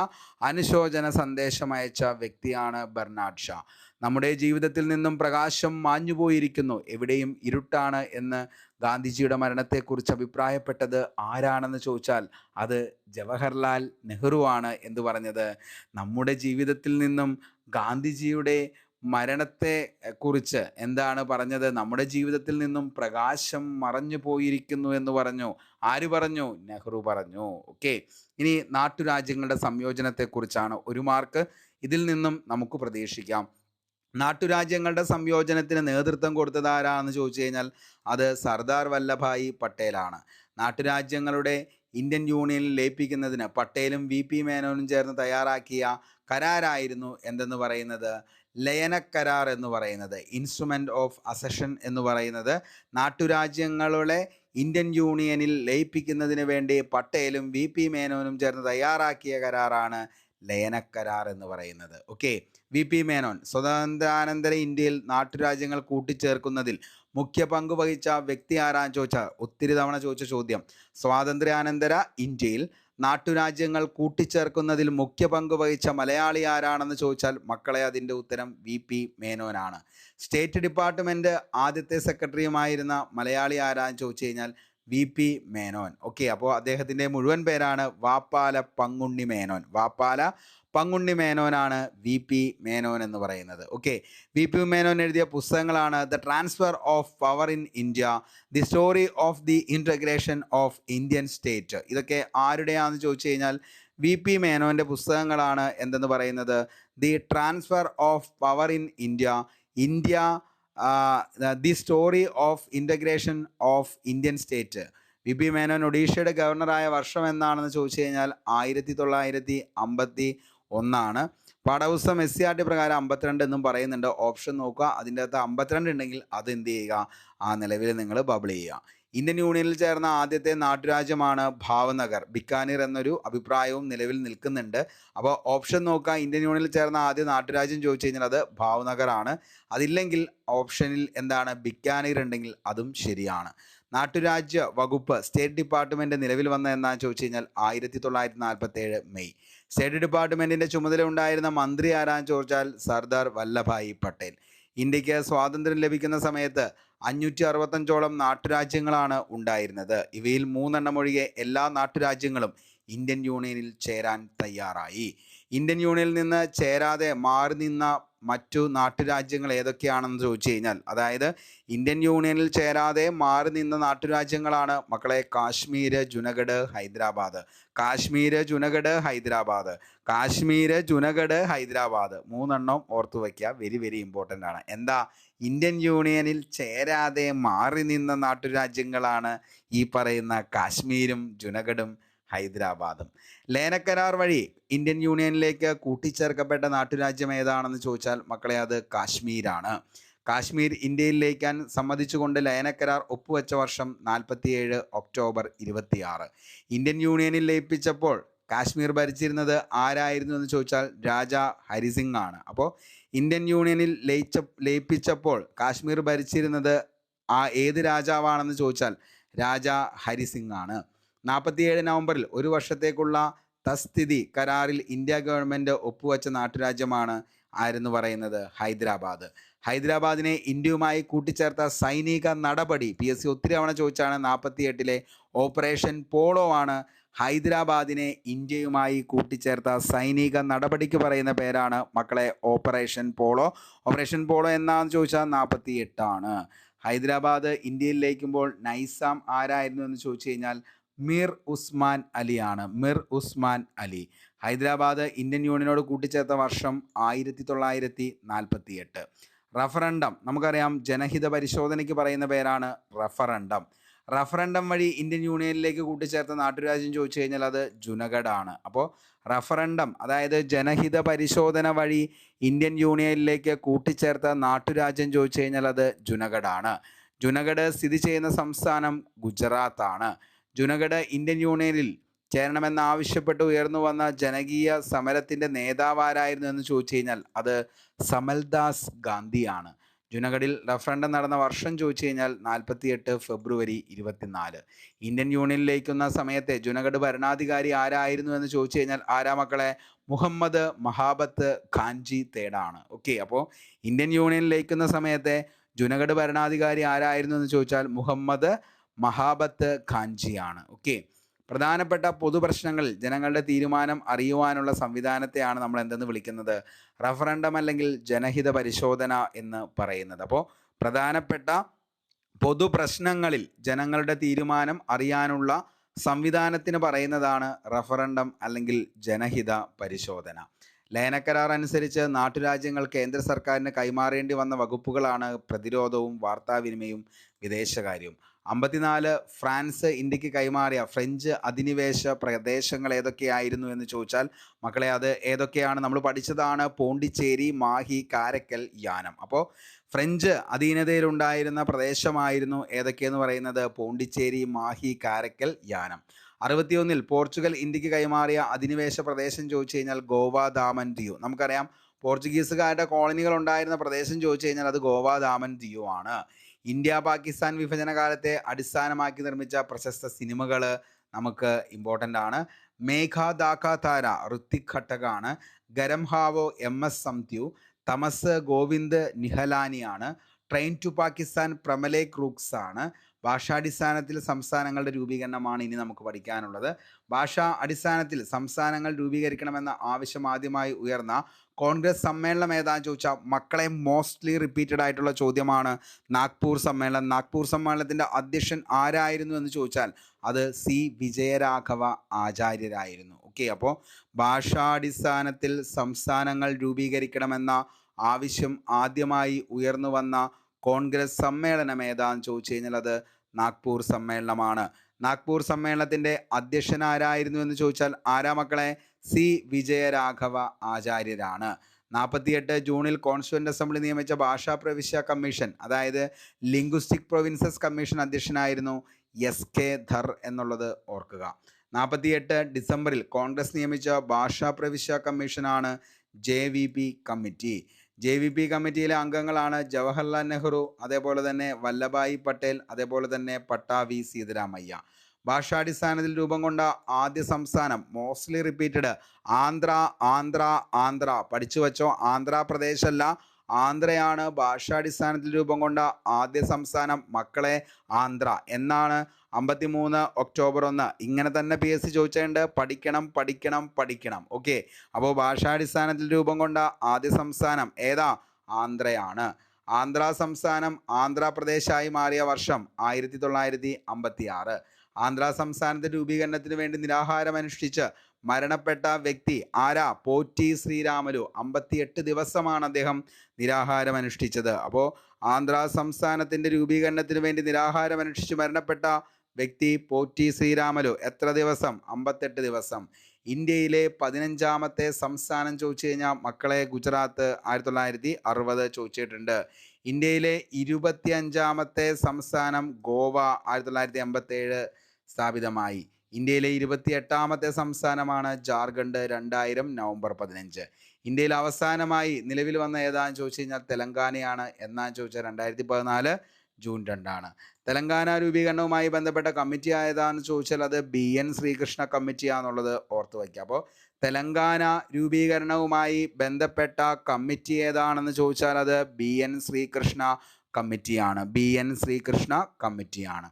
അനുശോചന സന്ദേശമയച്ച വ്യക്തിയാണ് ബർണാഡ് ഷാ. നമ്മുടെ ജീവിതത്തിൽ നിന്നും പ്രകാശം മാഞ്ഞുപോയിരിക്കുന്നു, എവിടെയും ഇരുട്ടാണ് എന്ന് ഗാന്ധിജിയുടെ മരണത്തെക്കുറിച്ച് അഭിപ്രായപ്പെട്ടത് ആരാണെന്ന് ചോദിച്ചാൽ അത് ജവഹർലാൽ നെഹ്റു ആണ്. എന്ന് പറഞ്ഞത് നമ്മുടെ ജീവിതത്തിൽ നിന്നും ഗാന്ധിജിയുടെ മരണത്തെ കുറിച്ച് എന്താണ് പറഞ്ഞത്? നമ്മുടെ ജീവിതത്തിൽ നിന്നും പ്രകാശം മറഞ്ഞു പോയിരിക്കുന്നു എന്ന് പറഞ്ഞു. ആര് പറഞ്ഞു? നെഹ്റു പറഞ്ഞു. ഓക്കെ, ഇനി നാട്ടുരാജ്യങ്ങളുടെ സംയോജനത്തെക്കുറിച്ചാണ്. 1 മാർക്ക് ഇതിൽ നിന്നും നമുക്ക് പ്രതീക്ഷിക്കാം. നാട്ടുരാജ്യങ്ങളുടെ സംയോജനത്തിന് നേതൃത്വം കൊടുത്തത് ആരാണെന്ന് ചോദിച്ചു കഴിഞ്ഞാൽ അത് സർദാർ വല്ലഭായ് പട്ടേലാണ്. നാട്ടുരാജ്യങ്ങളുടെ ഇന്ത്യൻ യൂണിയനിൽ ലയിപ്പിക്കുന്നതിന് പട്ടേലും VP മേനോനും ചേർന്ന് തയ്യാറാക്കിയ കരാറായിരുന്നു എന്തെന്ന് പറയുന്നത്? ലയന കരാർ എന്ന് പറയുന്നത്. ഇൻസ്ട്രുമെൻ്റ് ഓഫ് അസഷൻ എന്ന് പറയുന്നത് നാട്ടുരാജ്യങ്ങളുടെ ഇന്ത്യൻ യൂണിയനിൽ ലയിപ്പിക്കുന്നതിന് വേണ്ടി പട്ടേലും VP മേനോനും ചേർന്ന് തയ്യാറാക്കിയ കരാറാണ് ലയനക്കരാർ എന്ന് പറയുന്നത്. ഓക്കെ, VP മേനോൻ സ്വാതന്ത്ര്യാനന്തര ഇന്ത്യയിൽ നാട്ടുരാജ്യങ്ങൾ കൂട്ടിച്ചേർക്കുന്നതിൽ മുഖ്യ പങ്ക് വഹിച്ച വ്യക്തി ആരാന്ന് ചോദിച്ചാൽ ഒത്തിരി തവണ ചോദിച്ച ചോദ്യം. സ്വാതന്ത്ര്യാനന്തര ഇന്ത്യയിൽ നാട്ടുരാജ്യങ്ങൾ കൂട്ടിച്ചേർക്കുന്നതിൽ മുഖ്യ പങ്ക് വഹിച്ച മലയാളി ആരാണെന്ന് ചോദിച്ചാൽ മക്കളെ അതിൻ്റെ ഉത്തരം VP മേനോനാണ്. സ്റ്റേറ്റ് ഡിപ്പാർട്ട്മെൻറ്റ് ആദ്യത്തെ സെക്രട്ടറിയുമായിരുന്ന മലയാളി ആരാന്ന് ചോദിച്ചു കഴിഞ്ഞാൽ VP മേനോൻ. ഓക്കെ, അപ്പോൾ അദ്ദേഹത്തിൻ്റെ മുഴുവൻ പേരാണ് വാപ്പാല പങ്ങുണ്ണി മേനോൻ. വാപ്പാല പങ്ങുണ്ണി മേനോനാണ് VP മേനോൻ എന്ന് പറയുന്നത്. ഓക്കെ, VP മേനോൻ എഴുതിയ പുസ്തകങ്ങളാണ് the transfer of power in India, the story of the integration of Indian state. ഇതൊക്കെ ആരുടെയാണെന്ന് ചോദിച്ചു കഴിഞ്ഞാൽ VP മേനോൻ്റെ പുസ്തകങ്ങളാണ്. എന്തെന്ന് പറയുന്നത്? The transfer of power in India, the story of integration of Indian state. VP Menon ഒഡീഷയുടെ ഗവർണറായ വർഷം എന്നാണെന്ന് ചോദിച്ചു കഴിഞ്ഞാൽ 1951. പാഠപുസ്തകം SCERT പ്രകാരം 52 എന്നും പറയുന്നുണ്ട്. ഓപ്ഷൻ നോക്കുക, അതിൻ്റെ അകത്ത് 52 ഉണ്ടെങ്കിൽ അത് എന്ത് ചെയ്യുക? ആ നിലവിൽ നിങ്ങൾ ബബിൾ ചെയ്യുക. ഇന്ത്യൻ യൂണിയനിൽ ചേർന്ന ആദ്യത്തെ നാട്ടുരാജ്യമാണ് ഭാവ്നഗർ. ബിക്കാനീർ എന്നൊരു അഭിപ്രായവും നിലവിൽ നിൽക്കുന്നുണ്ട്. അപ്പോൾ ഓപ്ഷൻ നോക്കുക, ഇന്ത്യൻ യൂണിയനിൽ ചേർന്ന ആദ്യ നാട്ടുരാജ്യം ചോദിച്ചു കഴിഞ്ഞാൽ അത് ഭാവ്നഗർ ആണ്. അതില്ലെങ്കിൽ ഓപ്ഷനിൽ എന്താണ്? ബിക്കാനീർ ഉണ്ടെങ്കിൽ അതും ശരിയാണ്. നാട്ടുരാജ്യ വകുപ്പ് സ്റ്റേറ്റ് ഡിപ്പാർട്ട്മെൻറ്റ് നിലവിൽ വന്ന എന്നാന്ന് ചോദിച്ചു കഴിഞ്ഞാൽ 1947 മെയ്. സ്റ്റേറ്റ് ഡിപ്പാർട്ട്മെൻറ്റിൻ്റെ ചുമതല ഉണ്ടായിരുന്ന മന്ത്രി ആരാന്ന് ചോദിച്ചാൽ സർദാർ വല്ലഭായ് പട്ടേൽ. ഇന്ത്യക്ക് സ്വാതന്ത്ര്യം ലഭിക്കുന്ന സമയത്ത് 565ഓളം നാട്ടുരാജ്യങ്ങളാണ് ഉണ്ടായിരുന്നത്. ഇവയിൽ 3 ഒഴികെ എല്ലാ നാട്ടുരാജ്യങ്ങളും ഇന്ത്യൻ യൂണിയനിൽ ചേരാൻ തയ്യാറായി. ഇന്ത്യൻ യൂണിയനിൽ നിന്ന് ചേരാതെ മാറി നിന്ന മറ്റു നാട്ടുരാജ്യങ്ങൾ ഏതൊക്കെയാണെന്ന് ചോദിച്ചു കഴിഞ്ഞാൽ, അതായത് ഇന്ത്യൻ യൂണിയനിൽ ചേരാതെ മാറി നിന്ന നാട്ടുരാജ്യങ്ങളാണ് മക്കളെ കാശ്മീർ, ജുനഗഡ്, ഹൈദരാബാദ്. കാശ്മീർ, ജുനഗഡ്, ഹൈദരാബാദ്. കാശ്മീർ, ജുനഗഡ്, ഹൈദരാബാദ്. 3 ഓർത്തു വയ്ക്കുക, വെരി വെരി ഇമ്പോർട്ടൻ്റ് ആണ്. എന്താ? ഇന്ത്യൻ യൂണിയനിൽ ചേരാതെ മാറി നിന്ന നാട്ടുരാജ്യങ്ങളാണ് ഈ പറയുന്ന കാശ്മീരും ജുനഗഡും ഹൈദരാബാദും. ലയനക്കരാർ വഴി ഇന്ത്യൻ യൂണിയനിലേക്ക് കൂട്ടിച്ചേർക്കപ്പെട്ട നാട്ടുരാജ്യം ഏതാണെന്ന് ചോദിച്ചാൽ മക്കളെ അത് കാശ്മീരാണ്. കാശ്മീർ ഇന്ത്യയിൽ ലയിക്കാൻ സമ്മതിച്ചുകൊണ്ട് ലയനക്കരാർ ഒപ്പുവെച്ച വർഷം 47 ഒക്ടോബർ 26. ഇന്ത്യൻ യൂണിയനിൽ ലയിപ്പിച്ചപ്പോൾ കാശ്മീർ ഭരിച്ചിരുന്നത് ആരായിരുന്നു എന്ന് ചോദിച്ചാൽ രാജാ ഹരിസിംഗ് ആണ്. അപ്പോൾ ഇന്ത്യൻ യൂണിയനിൽ ലയിപ്പിച്ചപ്പോൾ കാശ്മീർ ഭരിച്ചിരുന്നത് ഏത് രാജാവാണെന്ന് ചോദിച്ചാൽ രാജാ ഹരിസിംഗ് ആണ്. 47 നവംബറിൽ 1 വർഷത്തേക്കുള്ള തസ്ഥിതി കരാറിൽ ഇന്ത്യ ഗവൺമെൻറ് ഒപ്പുവെച്ച നാട്ടുരാജ്യമാണ് ആരെന്ന് പറയുന്നത്? ഹൈദരാബാദ്. ഹൈദരാബാദിനെ ഇന്ത്യയുമായി കൂട്ടിച്ചേർത്ത സൈനിക നടപടി PSC ഒത്തിരി തവണ ചോദിച്ചാണ്. 48 ഓപ്പറേഷൻ പോളോ ആണ് ഹൈദരാബാദിനെ ഇന്ത്യയുമായി കൂട്ടിച്ചേർത്ത സൈനിക നടപടിക്ക് പറയുന്ന പേരാണ് മക്കളെ ഓപ്പറേഷൻ പോളോ. ഓപ്പറേഷൻ പോളോ എന്നാന്ന് ചോദിച്ചാൽ 48 ആണ്. ഹൈദരാബാദ് ഇന്ത്യയിൽ ലയിക്കുമ്പോൾ നൈസാം ആരായിരുന്നു എന്ന് ചോദിച്ചു കഴിഞ്ഞാൽ മിർ ഉസ്മാൻ അലിയാണ്. മിർ ഉസ്മാൻ അലി. ഹൈദരാബാദ് ഇന്ത്യൻ യൂണിയനോട് കൂട്ടിച്ചേർത്ത വർഷം 1948. റഫറണ്ടം നമുക്കറിയാം, ജനഹിത പരിശോധനയ്ക്ക് പറയുന്ന പേരാണ് റഫറണ്ടം. റഫറണ്ടം വഴി ഇന്ത്യൻ യൂണിയനിലേക്ക് കൂട്ടിച്ചേർത്ത നാട്ടുരാജ്യം ചോദിച്ചു കഴിഞ്ഞാൽ അത് ജുനഗഡ് ആണ്. അപ്പോൾ റഫറണ്ടം, അതായത് ജനഹിത പരിശോധന വഴി ഇന്ത്യൻ യൂണിയനിലേക്ക് കൂട്ടിച്ചേർത്ത നാട്ടുരാജ്യം ചോദിച്ചു കഴിഞ്ഞാൽ അത് ജുനഗഡ് ആണ്. ജുനഗഡ് സ്ഥിതി ചെയ്യുന്ന സംസ്ഥാനം ഗുജറാത്താണ്. ജുനഗഡ് ഇന്ത്യൻ യൂണിയനിൽ ചേരണമെന്നാവശ്യപ്പെട്ട് ഉയർന്നു വന്ന ജനകീയ സമരത്തിൻ്റെ നേതാവാരായിരുന്നു എന്ന് ചോദിച്ചു കഴിഞ്ഞാൽ അത് സമൽദാസ് ഗാന്ധിയാണ്. ജുനഗഡിൽ റഫറണ്ടം നടന്ന വർഷം ചോദിച്ചു കഴിഞ്ഞാൽ 48 ഫെബ്രുവരി 24. ഇന്ത്യൻ യൂണിയനിൽ ലയിക്കുന്ന സമയത്തെ ജുനഗഡ് ഭരണാധികാരി ആരായിരുന്നു എന്ന് ചോദിച്ചു കഴിഞ്ഞാൽ ആരാ മക്കളെ? മുഹമ്മദ് മഹാബത്ത് ഖാൻജി തേടാണ്. ഓക്കെ, അപ്പോൾ ഇന്ത്യൻ യൂണിയനിൽ ലയിക്കുന്ന സമയത്തെ ജുനഗഡ് ഭരണാധികാരി ആരായിരുന്നു എന്ന് ചോദിച്ചാൽ മുഹമ്മദ് മഹാബത്ത് ഖാൻജിയാണ്. ഓക്കെ, പ്രധാനപ്പെട്ട പൊതുപ്രശ്നങ്ങളിൽ ജനങ്ങളുടെ തീരുമാനം അറിയുവാനുള്ള സംവിധാനത്തെയാണ് നമ്മൾ എന്തെന്ന് വിളിക്കുന്നത്? റഫറണ്ടം അല്ലെങ്കിൽ ജനഹിത പരിശോധന എന്ന് പറയുന്നത്. അപ്പോൾ പ്രധാനപ്പെട്ട പൊതുപ്രശ്നങ്ങളിൽ ജനങ്ങളുടെ തീരുമാനം അറിയാനുള്ള സംവിധാനത്തിന് പറയുന്നതാണ് റഫറണ്ടം അല്ലെങ്കിൽ ജനഹിത പരിശോധന. ലയനക്കരാർ അനുസരിച്ച് നാട്ടുരാജ്യങ്ങൾ കേന്ദ്ര സർക്കാരിന് കൈമാറേണ്ടി വന്ന വകുപ്പുകളാണ് പ്രതിരോധവും വാർത്താവിനിമയവും വിദേശകാര്യവും. 54 ഫ്രാൻസ് ഇന്ത്യക്ക് കൈമാറിയ ഫ്രഞ്ച് അധിനിവേശ പ്രദേശങ്ങൾ ഏതൊക്കെയായിരുന്നു എന്ന് ചോദിച്ചാൽ മക്കളെ അത് ഏതൊക്കെയാണ്? നമ്മൾ പഠിച്ചതാണ്. പോണ്ടിച്ചേരി, മാഹി, കാരക്കൽ, യാനം. അപ്പോൾ ഫ്രഞ്ച് അധീനതയിലുണ്ടായിരുന്ന പ്രദേശമായിരുന്നു ഏതൊക്കെയെന്ന് പറയുന്നത്? പോണ്ടിച്ചേരി, മാഹി, കാരക്കൽ, യാനം. 61 പോർച്ചുഗൽ ഇന്ത്യക്ക് കൈമാറിയ അധിനിവേശ പ്രദേശം ചോദിച്ചു കഴിഞ്ഞാൽ ഗോവ, ദാമൻ, ദിയു. നമുക്കറിയാം പോർച്ചുഗീസുകാരുടെ കോളനികൾ ഉണ്ടായിരുന്ന പ്രദേശം ചോദിച്ചു കഴിഞ്ഞാൽ അത് ഗോവ, ദാമൻ, ദിയു ആണ്. ഇന്ത്യ പാകിസ്ഥാൻ വിഭജന കാലത്തെ അടിസ്ഥാനമാക്കി നിർമ്മിച്ച പ്രശസ്ത സിനിമകൾ നമുക്ക് ഇമ്പോർട്ടൻ്റ് ആണ്. മേഘ ദാക്ക താര ഋത്തിക് ഘട്ടകാണ്. ഗരം ഹാവോ MS സംത്യു. തമസ് ഗോവിന്ദ് നിഹലാനിയാണ്. Train to Pakistan Pamela Rooks ആണ്. ഭാഷാടിസ്ഥാനത്തിൽ സംസ്ഥാനങ്ങളുടെ രൂപീകരണമാണ് ഇനി നമുക്ക് പഠിക്കാനുള്ളത്. ഭാഷാ അടിസ്ഥാനത്തിൽ സംസ്ഥാനങ്ങൾ രൂപീകരിക്കണമെന്ന ആവശ്യം ആദ്യമായി ഉയർന്ന കോൺഗ്രസ് സമ്മേളനം ഏതാന്ന് ചോദിച്ചാൽ മക്കളെ മോസ്റ്റ്ലി റിപ്പീറ്റഡ് ആയിട്ടുള്ള ചോദ്യമാണ് നാഗ്പൂർ സമ്മേളനം. നാഗ്പൂർ സമ്മേളനത്തിൻ്റെ അധ്യക്ഷൻ ആരായിരുന്നു എന്ന് ചോദിച്ചാൽ അത് C വിജയരാഘവ ആചാര്യരായിരുന്നു. ഓക്കെ, അപ്പോൾ ഭാഷാടിസ്ഥാനത്തിൽ സംസ്ഥാനങ്ങൾ രൂപീകരിക്കണമെന്ന ആവശ്യം ആദ്യമായി ഉയർന്നു വന്ന കോൺഗ്രസ് സമ്മേളനം ഏതാന്ന് ചോദിച്ചു കഴിഞ്ഞാൽ അത് നാഗ്പൂർ സമ്മേളനമാണ്. നാഗ്പൂർ സമ്മേളനത്തിൻ്റെ അധ്യക്ഷൻ ആരായിരുന്നു എന്ന് ചോദിച്ചാൽ ആരാ മക്കളെ? C വിജയരാഘവ ആചാര്യരാണ്. 48 ജൂണിൽ കോൺസ്റ്റിറ്റ്യൂവൻ്റ് അസംബ്ലി നിയമിച്ച ഭാഷാ പ്രവിശ്യ കമ്മീഷൻ, അതായത് ലിംഗ്വിസ്റ്റിക് പ്രൊവിൻസസ് കമ്മീഷൻ അധ്യക്ഷനായിരുന്നു SK ധർ എന്നുള്ളത് ഓർക്കുക. 48 ഡിസംബറിൽ കോൺഗ്രസ് നിയമിച്ച ഭാഷാ പ്രവിശ്യ കമ്മീഷനാണ് JVP കമ്മിറ്റി. JVP കമ്മിറ്റിയിലെ അംഗങ്ങളാണ് ജവഹർലാൽ നെഹ്റു, അതേപോലെ തന്നെ വല്ലഭായ് പട്ടേൽ, അതേപോലെ തന്നെ പട്ടാഭി സീതാരാമയ്യ. ഭാഷാടിസ്ഥാനത്തിൽ രൂപം കൊണ്ട ആദ്യ സംസ്ഥാനം മോസ്റ്റ്ലി റിപ്പീറ്റഡ് ആന്ധ്ര. പഠിച്ചു വച്ചോ, ആന്ധ്രാപ്രദേശ് അല്ല, ആന്ധ്രയാണ് ഭാഷാടിസ്ഥാനത്തിൽ രൂപം കൊണ്ട ആദ്യ സംസ്ഥാനം. മക്കളെ ആന്ധ്ര എന്നാണ്. 53 ഒക്ടോബർ 1. ഇങ്ങനെ തന്നെ PSC ചോദിച്ചിട്ടുണ്ട്. പഠിക്കണം. ഓക്കെ, അപ്പോൾ ഭാഷാടിസ്ഥാനത്തിൽ രൂപം കൊണ്ട ആദ്യ സംസ്ഥാനം ഏതാ? ആന്ധ്രയാണ്. ആന്ധ്ര സംസ്ഥാനം ആന്ധ്രാപ്രദേശായി മാറിയ വർഷം 1956. ആന്ധ്ര സംസ്ഥാനത്തെ രൂപീകരണത്തിന് വേണ്ടി നിരാഹാരമനുഷ്ഠിച്ച് മരണപ്പെട്ട വ്യക്തി ആരാ? പോറ്റി ശ്രീരാമലു. 58 ദിവസമാണ് അദ്ദേഹം നിരാഹാരമനുഷ്ഠിച്ചത്. അപ്പോൾ ആന്ധ്ര സംസ്ഥാനത്തിൻ്റെ രൂപീകരണത്തിന് വേണ്ടി നിരാഹാരമനുഷ്ഠിച്ച് മരണപ്പെട്ട വ്യക്തി പോറ്റി ശ്രീരാമലു. എത്ര ദിവസം? 58 ദിവസം. ഇന്ത്യയിലെ 15ാമത്തെ സംസ്ഥാനം ചോദിച്ചു കഴിഞ്ഞാൽ മക്കളെ ഗുജറാത്ത് 1960 ചോദിച്ചിട്ടുണ്ട്. ഇന്ത്യയിലെ 25ാമത്തെ സംസ്ഥാനം ഗോവ 1987 സ്ഥാപിതമായി. ഇന്ത്യയിലെ 28ാമത്തെ സംസ്ഥാനമാണ് ജാർഖണ്ഡ് 2000 നവംബർ 15. ഇന്ത്യയിൽ അവസാനമായി നിലവിൽ വന്ന ഏതാന്ന് ചോദിച്ചു കഴിഞ്ഞാൽ തെലങ്കാനയാണ്. എന്നാന്ന് ചോദിച്ചാൽ 2014 ജൂൺ 2. തെലങ്കാന രൂപീകരണവുമായി ബന്ധപ്പെട്ട കമ്മിറ്റി ആയതാണെന്ന് ചോദിച്ചാൽ അത് BN ശ്രീകൃഷ്ണ കമ്മിറ്റിയാണെന്നുള്ളത് ഓർത്ത് വയ്ക്കുക. അപ്പോൾ തെലങ്കാന രൂപീകരണവുമായി ബന്ധപ്പെട്ട കമ്മിറ്റി ഏതാണെന്ന് ചോദിച്ചാൽ അത് BN ശ്രീകൃഷ്ണ കമ്മിറ്റിയാണ്.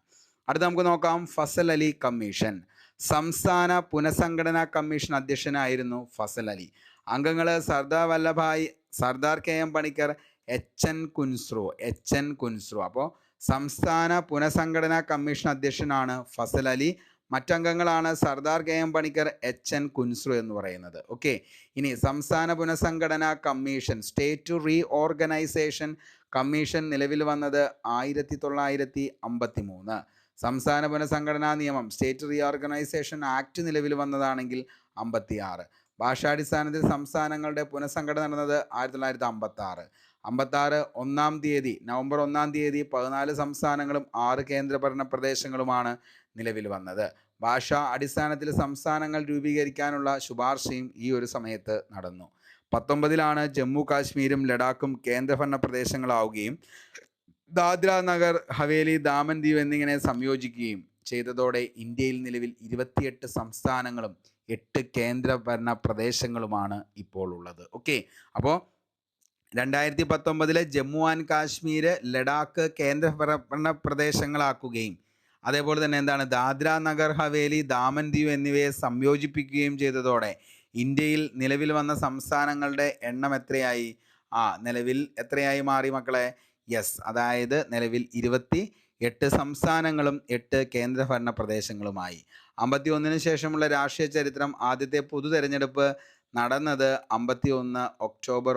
അടുത്ത നമുക്ക് നോക്കാം ഫസൽ അലി കമ്മീഷൻ. സംസ്ഥാന പുനഃസംഘടനാ കമ്മീഷൻ അധ്യക്ഷനായിരുന്നു ഫസൽ അലി. അംഗങ്ങൾ സർദാർ വല്ലഭായ്, സർദാർ KM പണിക്കർ, HN കുൻസ്രു. അപ്പോൾ സംസ്ഥാന പുനഃസംഘടനാ കമ്മീഷൻ അധ്യക്ഷനാണ് ഫസൽ അലി. മറ്റംഗങ്ങളാണ് സർദാർ KM പണിക്കർ, HN കുൻസ്രു എന്ന് പറയുന്നത്. ഓക്കെ, ഇനി സംസ്ഥാന പുനഃസംഘടനാ കമ്മീഷൻ, സ്റ്റേറ്റ് റീഓർഗനൈസേഷൻ കമ്മീഷൻ നിലവിൽ വന്നത് 1953. സംസ്ഥാന പുനഃസംഘടനാ നിയമം, സ്റ്റേറ്റ് റീഓർഗനൈസേഷൻ ആക്ട് നിലവിൽ വന്നതാണെങ്കിൽ 56. ഭാഷാടിസ്ഥാനത്തിൽ സംസ്ഥാനങ്ങളുടെ പുനഃസംഘടന നടന്നത് 1956. 56 നവംബർ 1 14 സംസ്ഥാനങ്ങളും 6 കേന്ദ്രഭരണ പ്രദേശങ്ങളുമാണ് നിലവിൽ വന്നത്. ഭാഷാ അടിസ്ഥാനത്തിൽ സംസ്ഥാനങ്ങൾ രൂപീകരിക്കാനുള്ള ശുപാർശയും ഈ ഒരു സമയത്ത് നടന്നു. 19 ജമ്മു കാശ്മീരും ലഡാക്കും കേന്ദ്രഭരണ പ്രദേശങ്ങളാവുകയും ദാദ്ര നഗർ ഹവേലി, ദാമൻ ദിയു എന്നിങ്ങനെ സംയോജിക്കുകയും ചെയ്തതോടെ ഇന്ത്യയിൽ നിലവിൽ 28 സംസ്ഥാനങ്ങളും 8 കേന്ദ്രഭരണ പ്രദേശങ്ങളുമാണ് ഇപ്പോൾ ഉള്ളത്. ഓക്കെ, അപ്പോൾ 2019 ജമ്മു ആൻഡ് കാശ്മീർ, ലഡാക്ക് കേന്ദ്രഭരണ പ്രദേശങ്ങളാക്കുകയും അതേപോലെ തന്നെ ദാദ്ര നഗർ ഹവേലി, ദാമൻ ദിയു എന്നിവയെ സംയോജിപ്പിക്കുകയും ചെയ്തതോടെ ഇന്ത്യയിൽ നിലവിൽ വന്ന സംസ്ഥാനങ്ങളുടെ എണ്ണം എത്രയായി മാറി മക്കളെ? അതായത് നിലവിൽ 28 സംസ്ഥാനങ്ങളും 8 കേന്ദ്രഭരണ പ്രദേശങ്ങളുമായി. 51 ശേഷമുള്ള രാഷ്ട്രീയ ചരിത്രം. ആദ്യത്തെ പൊതു തെരഞ്ഞെടുപ്പ് നടന്നത് 51 ഒക്ടോബർ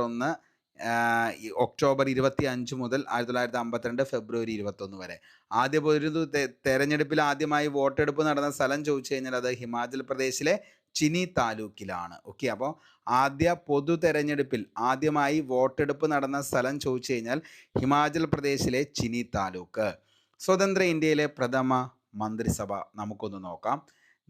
25 മുതൽ 1952 ഫെബ്രുവരി 21 വരെ. ആദ്യ പൊതു തെരഞ്ഞെടുപ്പിൽ ആദ്യമായി വോട്ടെടുപ്പ് നടന്ന സ്ഥലം ചോദിച്ചു കഴിഞ്ഞാൽ അത് ഹിമാചൽ പ്രദേശിലെ ചിനി താലൂക്കിലാണ്. ഓക്കെ, അപ്പോൾ ആദ്യ പൊതു തെരഞ്ഞെടുപ്പിൽ ആദ്യമായി വോട്ടെടുപ്പ് നടന്ന സ്ഥലം ചോദിച്ചു കഴിഞ്ഞാൽ ഹിമാചൽ പ്രദേശിലെ ചിനി താലൂക്ക്. സ്വതന്ത്ര ഇന്ത്യയിലെ പ്രഥമ മന്ത്രിസഭ നമുക്കൊന്ന് നോക്കാം.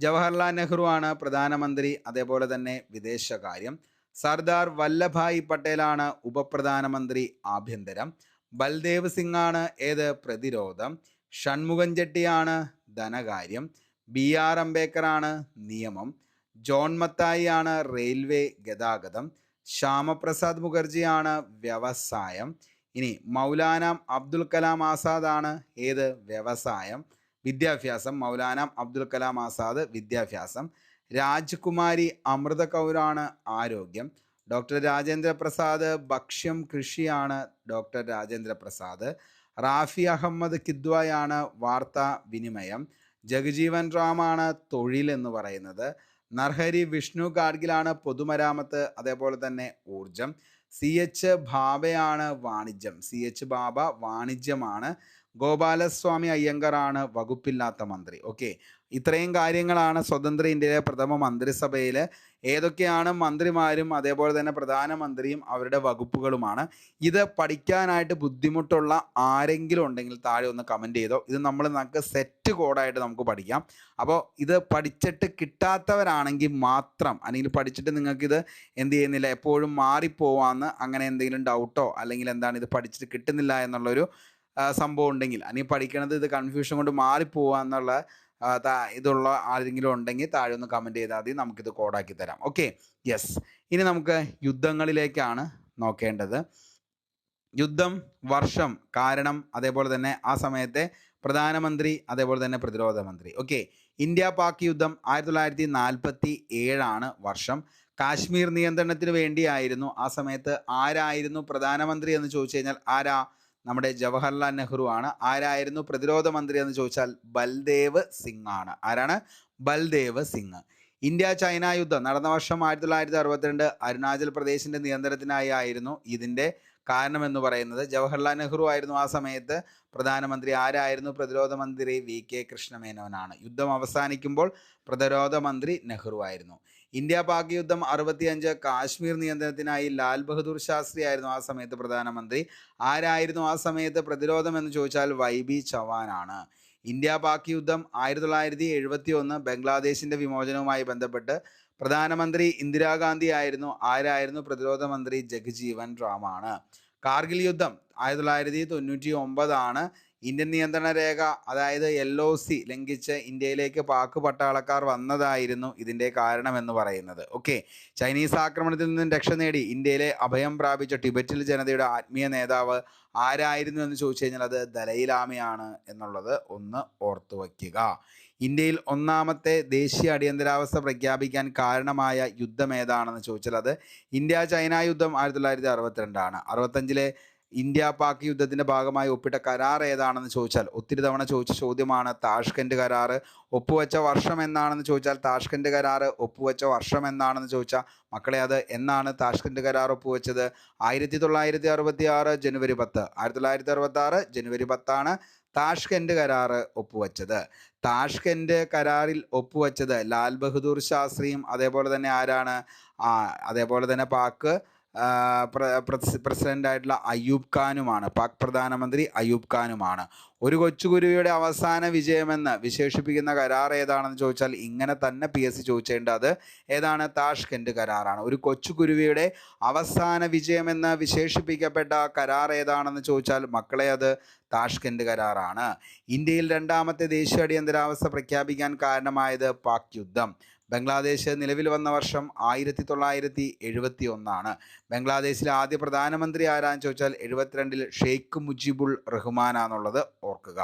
ജവഹർലാൽ നെഹ്റു ആണ് പ്രധാനമന്ത്രി, അതേപോലെ തന്നെ വിദേശകാര്യം. സർദാർ വല്ലഭായ് പട്ടേലാണ് ഉപപ്രധാനമന്ത്രി ആഭ്യന്തരം. ബൽദേവ് സിംഗ് ആണ് ഏത് പ്രതിരോധം. ഷൺമുഖൻ ചെട്ടിയാണ് ധനകാര്യം. BR അംബേദ്കർ ആണ് നിയമം. ജോൺ മത്തായി ആണ് റെയിൽവേ ഗതാഗതം. ശ്യാമപ്രസാദ് മുഖർജിയാണ് വ്യവസായം. ഇനി മൗലാന അബ്ദുൽ കലാം ആസാദ് ആണ് ഏത് വ്യവസായം. വിദ്യാഭ്യാസം മൗലാന അബ്ദുൽ കലാം ആസാദ് വിദ്യാഭ്യാസം. രാജ്കുമാരി അമൃത കൗറാണ് ആരോഗ്യം. ഡോക്ടർ രാജേന്ദ്ര പ്രസാദ് ഭക്ഷ്യം കൃഷിയാണ് ഡോക്ടർ രാജേന്ദ്ര പ്രസാദ്. റാഫി അഹമ്മദ് കിദ്വായാണ് വാർത്താ വിനിമയം. ജഗജീവൻ റാമാണ് തൊഴിൽ എന്ന് പറയുന്നത്. നർഹരി വിഷ്ണു ഗാഡ്ഗിലാണ് പൊതുമരാമത്ത്, അതേപോലെ തന്നെ ഊർജം. CH ഭാബയാണ് വാണിജ്യം. CH ഭാബ വാണിജ്യമാണ്. ഗോപാലസ്വാമി അയ്യങ്കറാണ് വകുപ്പില്ലാത്ത മന്ത്രി. ഓക്കെ, ഇത്രയും കാര്യങ്ങളാണ് സ്വതന്ത്ര ഇന്ത്യയിലെ പ്രഥമ മന്ത്രിസഭയിൽ. ഏതൊക്കെയാണ് മന്ത്രിമാരും അതേപോലെ തന്നെ പ്രധാനമന്ത്രിയും അവരുടെ വകുപ്പുകളുമാണ്. ഇത് പഠിക്കാനായിട്ട് ബുദ്ധിമുട്ടുള്ള ആരെങ്കിലും ഉണ്ടെങ്കിൽ താഴെ ഒന്ന് കമൻറ്റ് ചെയ്തോ. ഇത് നമുക്ക് സെറ്റ് കോഡായിട്ട് നമുക്ക് പഠിക്കാം. അപ്പോൾ ഇത് പഠിച്ചിട്ട് കിട്ടാത്തവരാണെങ്കിൽ മാത്രം, അല്ലെങ്കിൽ പഠിച്ചിട്ട് നിങ്ങൾക്കിത് എന്ത് ചെയ്യുന്നില്ല, എപ്പോഴും മാറിപ്പോവാന്ന് അങ്ങനെ എന്തെങ്കിലും ഡൗട്ടോ അല്ലെങ്കിൽ എന്താണ് ഇത് പഠിച്ചിട്ട് കിട്ടുന്നില്ല എന്നുള്ളൊരു സംഭവം ഉണ്ടെങ്കിൽ, അല്ലെങ്കിൽ പഠിക്കണത് ഇത് കൺഫ്യൂഷൻ കൊണ്ട് മാറിപ്പോവാന്നുള്ള ഇതുള്ള ആരെങ്കിലും ഉണ്ടെങ്കിൽ താഴെ ഒന്ന് കമൻറ്റ് ചെയ്താൽ മതി, നമുക്കിത് കോഡാക്കി തരാം. Okay, yes. ഇനി നമുക്ക് യുദ്ധങ്ങളിലേക്കാണ് നോക്കേണ്ടത്. യുദ്ധം, വർഷം, കാരണം, അതേപോലെ തന്നെ ആ സമയത്തെ പ്രധാനമന്ത്രി, അതേപോലെ തന്നെ പ്രതിരോധ മന്ത്രി. ഓക്കെ, ഇന്ത്യ പാക് യുദ്ധം 1947 വർഷം. കാശ്മീർ നിയന്ത്രണത്തിന് വേണ്ടിയായിരുന്നു. ആ സമയത്ത് ആരായിരുന്നു പ്രധാനമന്ത്രി എന്ന് ചോദിച്ചു കഴിഞ്ഞാൽ ആരാ? നമ്മുടെ ജവഹർലാൽ നെഹ്റു ആണ്. ആരായിരുന്നു പ്രതിരോധ മന്ത്രി എന്ന് ചോദിച്ചാൽ ബൽദേവ് സിംഗ് ആണ്. ആരാണ്? ബൽദേവ് സിംഗ്. ഇന്ത്യ ചൈന യുദ്ധം നടന്ന വർഷം 1962. അരുണാചൽ പ്രദേശിൻ്റെ നിയന്ത്രണത്തിനായി ആയിരുന്നു. ഇതിൻ്റെ കാരണമെന്ന് പറയുന്നത് ജവഹർലാൽ നെഹ്റു ആയിരുന്നു ആ സമയത്ത് പ്രധാനമന്ത്രി. ആരായിരുന്നു പ്രതിരോധ മന്ത്രി? VK കൃഷ്ണമേനോനാണ്. യുദ്ധം അവസാനിക്കുമ്പോൾ പ്രതിരോധ മന്ത്രി നെഹ്റു ആയിരുന്നു. ഇന്ത്യ പാക് യുദ്ധം 65. കാശ്മീർ നിയന്ത്രണത്തിനായി ലാൽ ബഹദൂർ ശാസ്ത്രി ആയിരുന്നു ആ സമയത്ത് പ്രധാനമന്ത്രി. ആരായിരുന്നു ആ സമയത്ത് പ്രതിരോധം എന്ന് ചോദിച്ചാൽ YB ചവാനാണ്. ഇന്ത്യ പാക് യുദ്ധം 1971. ബംഗ്ലാദേശിൻ്റെ വിമോചനവുമായി ബന്ധപ്പെട്ട് പ്രധാനമന്ത്രി ഇന്ദിരാഗാന്ധി ആയിരുന്നു. ആരായിരുന്നു പ്രതിരോധ മന്ത്രി? ജഗ്ജീവൻ റാമാണ്. കാർഗിൽ യുദ്ധം 1999. ഇന്ത്യൻ നിയന്ത്രണ രേഖ, അതായത് LOC ലംഘിച്ച് ഇന്ത്യയിലേക്ക് പാക് പട്ടാളക്കാർ വന്നതായിരുന്നു ഇതിൻ്റെ കാരണമെന്ന് പറയുന്നത്. ഓക്കെ, ചൈനീസ് ആക്രമണത്തിൽ നിന്നും രക്ഷ നേടി ഇന്ത്യയിലെ അഭയം പ്രാപിച്ച ടിബറ്റിൽ ജനതയുടെ ആത്മീയ നേതാവ് ആരായിരുന്നു എന്ന് ചോദിച്ചു കഴിഞ്ഞാൽ അത് ദലൈലാമയാണ് എന്നുള്ളത് ഒന്ന് ഓർത്തു വയ്ക്കുക. ഇന്ത്യയിൽ ഒന്നാമത്തെ ദേശീയ അടിയന്തരാവസ്ഥ പ്രഖ്യാപിക്കാൻ കാരണമായ യുദ്ധം ഏതാണെന്ന് ചോദിച്ചാൽ അത് ഇന്ത്യ ചൈന യുദ്ധം 1962. 65 ഇന്ത്യ പാക് യുദ്ധത്തിൻ്റെ ഭാഗമായി ഒപ്പിട്ട കരാർ ഏതാണെന്ന് ചോദിച്ചാൽ ഒത്തിരി തവണ ചോദിച്ച ചോദ്യമാണ്. താഷ്കൻഡ് കരാർ. ഒപ്പുവെച്ച വർഷം എന്നാണെന്ന് ചോദിച്ചാൽ താഷ്കൻഡ് കരാർ ഒപ്പുവെച്ച വർഷം എന്നാണെന്ന് ചോദിച്ചാൽ മക്കളെ അത് എന്നാണ് താഷ്കൻഡ് കരാർ ഒപ്പുവെച്ചത്? 1966 ജനുവരി 10. 1966 ജനുവരി 10 താഷ്കൻഡ് കരാർ ഒപ്പുവെച്ചത്. താഷ്കൻഡ് കരാറിൽ ഒപ്പുവെച്ചത് ലാൽ ബഹദൂർ ശാസ്ത്രിയും അതേപോലെ തന്നെ ആരാണ്? അതേപോലെ തന്നെ പാക് പ്രസിഡൻ്റായിട്ടുള്ള അയ്യൂബ് ഖാനുമാണ്. പാക് പ്രധാനമന്ത്രി അയ്യൂബ് ഖാനുമാണ്. ഒരു കൊച്ചുകുരുവിയുടെ അവസാന വിജയമെന്ന് വിശേഷിപ്പിക്കുന്ന കരാർ ഏതാണെന്ന് ചോദിച്ചാൽ ഇങ്ങനെ തന്നെ PSC ചോദിച്ചേണ്ടത് ഏതാണ്? താഷ്കൻഡ് കരാറാണ്. ഒരു കൊച്ചുകുരുവിയുടെ അവസാന വിജയമെന്ന് വിശേഷിപ്പിക്കപ്പെട്ട കരാർ ഏതാണെന്ന് ചോദിച്ചാൽ മക്കളെ അത് താഷ്കൻഡ് കരാറാണ്. ഇന്ത്യയിൽ രണ്ടാമത്തെ ദേശീയ അടിയന്തരാവസ്ഥ പ്രഖ്യാപിക്കാൻ കാരണമായത് പാക് യുദ്ധം. ബംഗ്ലാദേശ് നിലവിൽ വന്ന വർഷം 1971. ബംഗ്ലാദേശിലെ ആദ്യ പ്രധാനമന്ത്രി ആരാന്ന് ചോദിച്ചാൽ 72 ഷെയ്ഖ് മുജിബുൾ റഹ്മാനാന്നുള്ളത് ഓർക്കുക.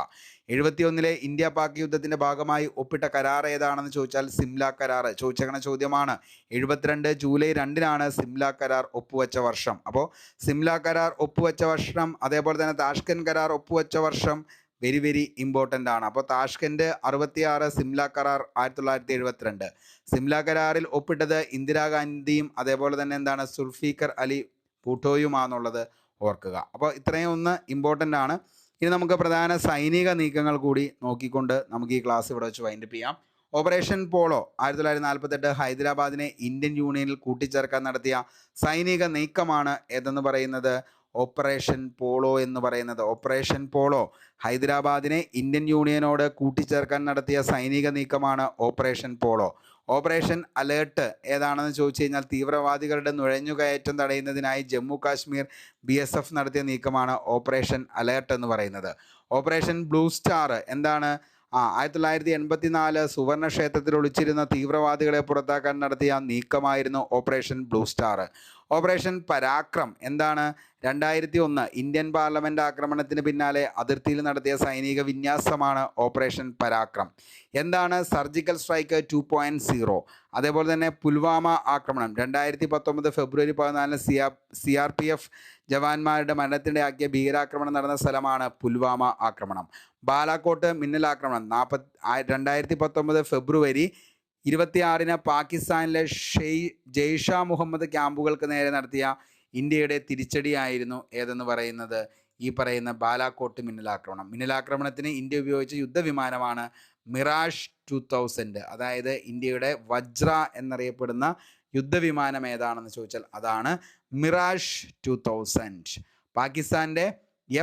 71 ഇന്ത്യ പാക് യുദ്ധത്തിൻ്റെ ഭാഗമായി ഒപ്പിട്ട കരാർ ഏതാണെന്ന് ചോദിച്ചാൽ സിംല കരാർ ചോദിച്ചേക്കണ ചോദ്യമാണ്. 72 ജൂലൈ 2 സിംല കരാർ ഒപ്പുവെച്ച വർഷം. അപ്പോൾ സിംല കരാർ ഒപ്പുവെച്ച വർഷം, അതേപോലെ തന്നെ താഷ്കൻഡ് കരാർ ഒപ്പുവെച്ച വർഷം വെരി വെരി ഇമ്പോർട്ടൻ്റ് ആണ്. അപ്പോൾ താഷ്കൻഡ് 66, സിംല കരാർ 1972. സിംല കരാറിൽ ഒപ്പിട്ടത് ഇന്ദിരാഗാന്ധിയും അതേപോലെ തന്നെ എന്താണ് സുൽഫിക്കർ അലി ഭൂട്ടോയുമാണെന്നുള്ളത് ഓർക്കുക. അപ്പോൾ ഇത്രയും ഒന്ന് ഇമ്പോർട്ടൻ്റ് ആണ്. ഇനി നമുക്ക് പ്രധാന സൈനിക നീക്കങ്ങൾ കൂടി നോക്കിക്കൊണ്ട് നമുക്ക് ഈ ക്ലാസ് ഇവിടെ വെച്ച് വൈൻഡപ്പ് ചെയ്യാം. ഓപ്പറേഷൻ പോളോ 1948 ഹൈദരാബാദിനെ ഇന്ത്യൻ യൂണിയനിൽ കൂട്ടിച്ചേർക്കാൻ നടത്തിയ സൈനിക നീക്കമാണ് ഏതെന്ന് പറയുന്നത് ഓപ്പറേഷൻ പോളോ എന്ന് പറയുന്നത്? ഓപ്പറേഷൻ പോളോ ഹൈദരാബാദിനെ ഇന്ത്യൻ യൂണിയനോട് കൂട്ടിച്ചേർക്കാൻ നടത്തിയ സൈനിക നീക്കമാണ് ഓപ്പറേഷൻ പോളോ. ഓപ്പറേഷൻ അലേർട്ട് ഏതാണെന്ന് ചോദിച്ചു കഴിഞ്ഞാൽ തീവ്രവാദികളുടെ നുഴഞ്ഞുകയറ്റം തടയുന്നതിനായി ജമ്മു കാശ്മീർ BSF നടത്തിയ നീക്കമാണ് ഓപ്പറേഷൻ അലേർട്ട് എന്ന് പറയുന്നത്. ഓപ്പറേഷൻ ബ്ലൂ സ്റ്റാർ എന്താണ്? 1984 സുവർണ ക്ഷേത്രത്തിൽ ഒളിച്ചിരുന്ന തീവ്രവാദികളെ പുറത്താക്കാൻ നടത്തിയ നീക്കമായിരുന്നു operation blue star. Operation Parakram എന്താണ്? 2001 ഇന്ത്യൻ പാർലമെൻറ്റ് ആക്രമണത്തിന് പിന്നാലെ അതിർത്തിയിൽ നടത്തിയ സൈനിക വിന്യാസമാണ് ഓപ്പറേഷൻ പരാക്രം. എന്താണ് സർജിക്കൽ സ്ട്രൈക്ക് 2.0? അതേപോലെ തന്നെ പുൽവാമ ആക്രമണം 2019 ഫെബ്രുവരി 14 CRPF ജവാന്മാരുടെ മരണത്തിനിടയാക്കിയ ഭീകരാക്രമണം നടന്ന സ്ഥലമാണ് പുൽവാമ ആക്രമണം. ബാലാക്കോട്ട് മിന്നലാക്രമണം 2019 ഫെബ്രുവരി 26 പാകിസ്ഥാനിലെ ജെയ്ഷ മുഹമ്മദ് ക്യാമ്പുകൾക്ക് നേരെ നടത്തിയ ഇന്ത്യയുടെ തിരിച്ചടിയായിരുന്നു ഏതെന്ന് പറയുന്നത്? ഈ പറയുന്ന ബാലാക്കോട്ട് മിന്നലാക്രമണത്തിന് ഇന്ത്യ ഉപയോഗിച്ച യുദ്ധവിമാനമാണ് മിറാഷ് 2000. അതായത് ഇന്ത്യയുടെ വജ്ര എന്നറിയപ്പെടുന്ന യുദ്ധവിമാനം ഏതാണെന്ന് ചോദിച്ചാൽ അതാണ് മിറാഷ് 2000. പാകിസ്ഥാൻ്റെ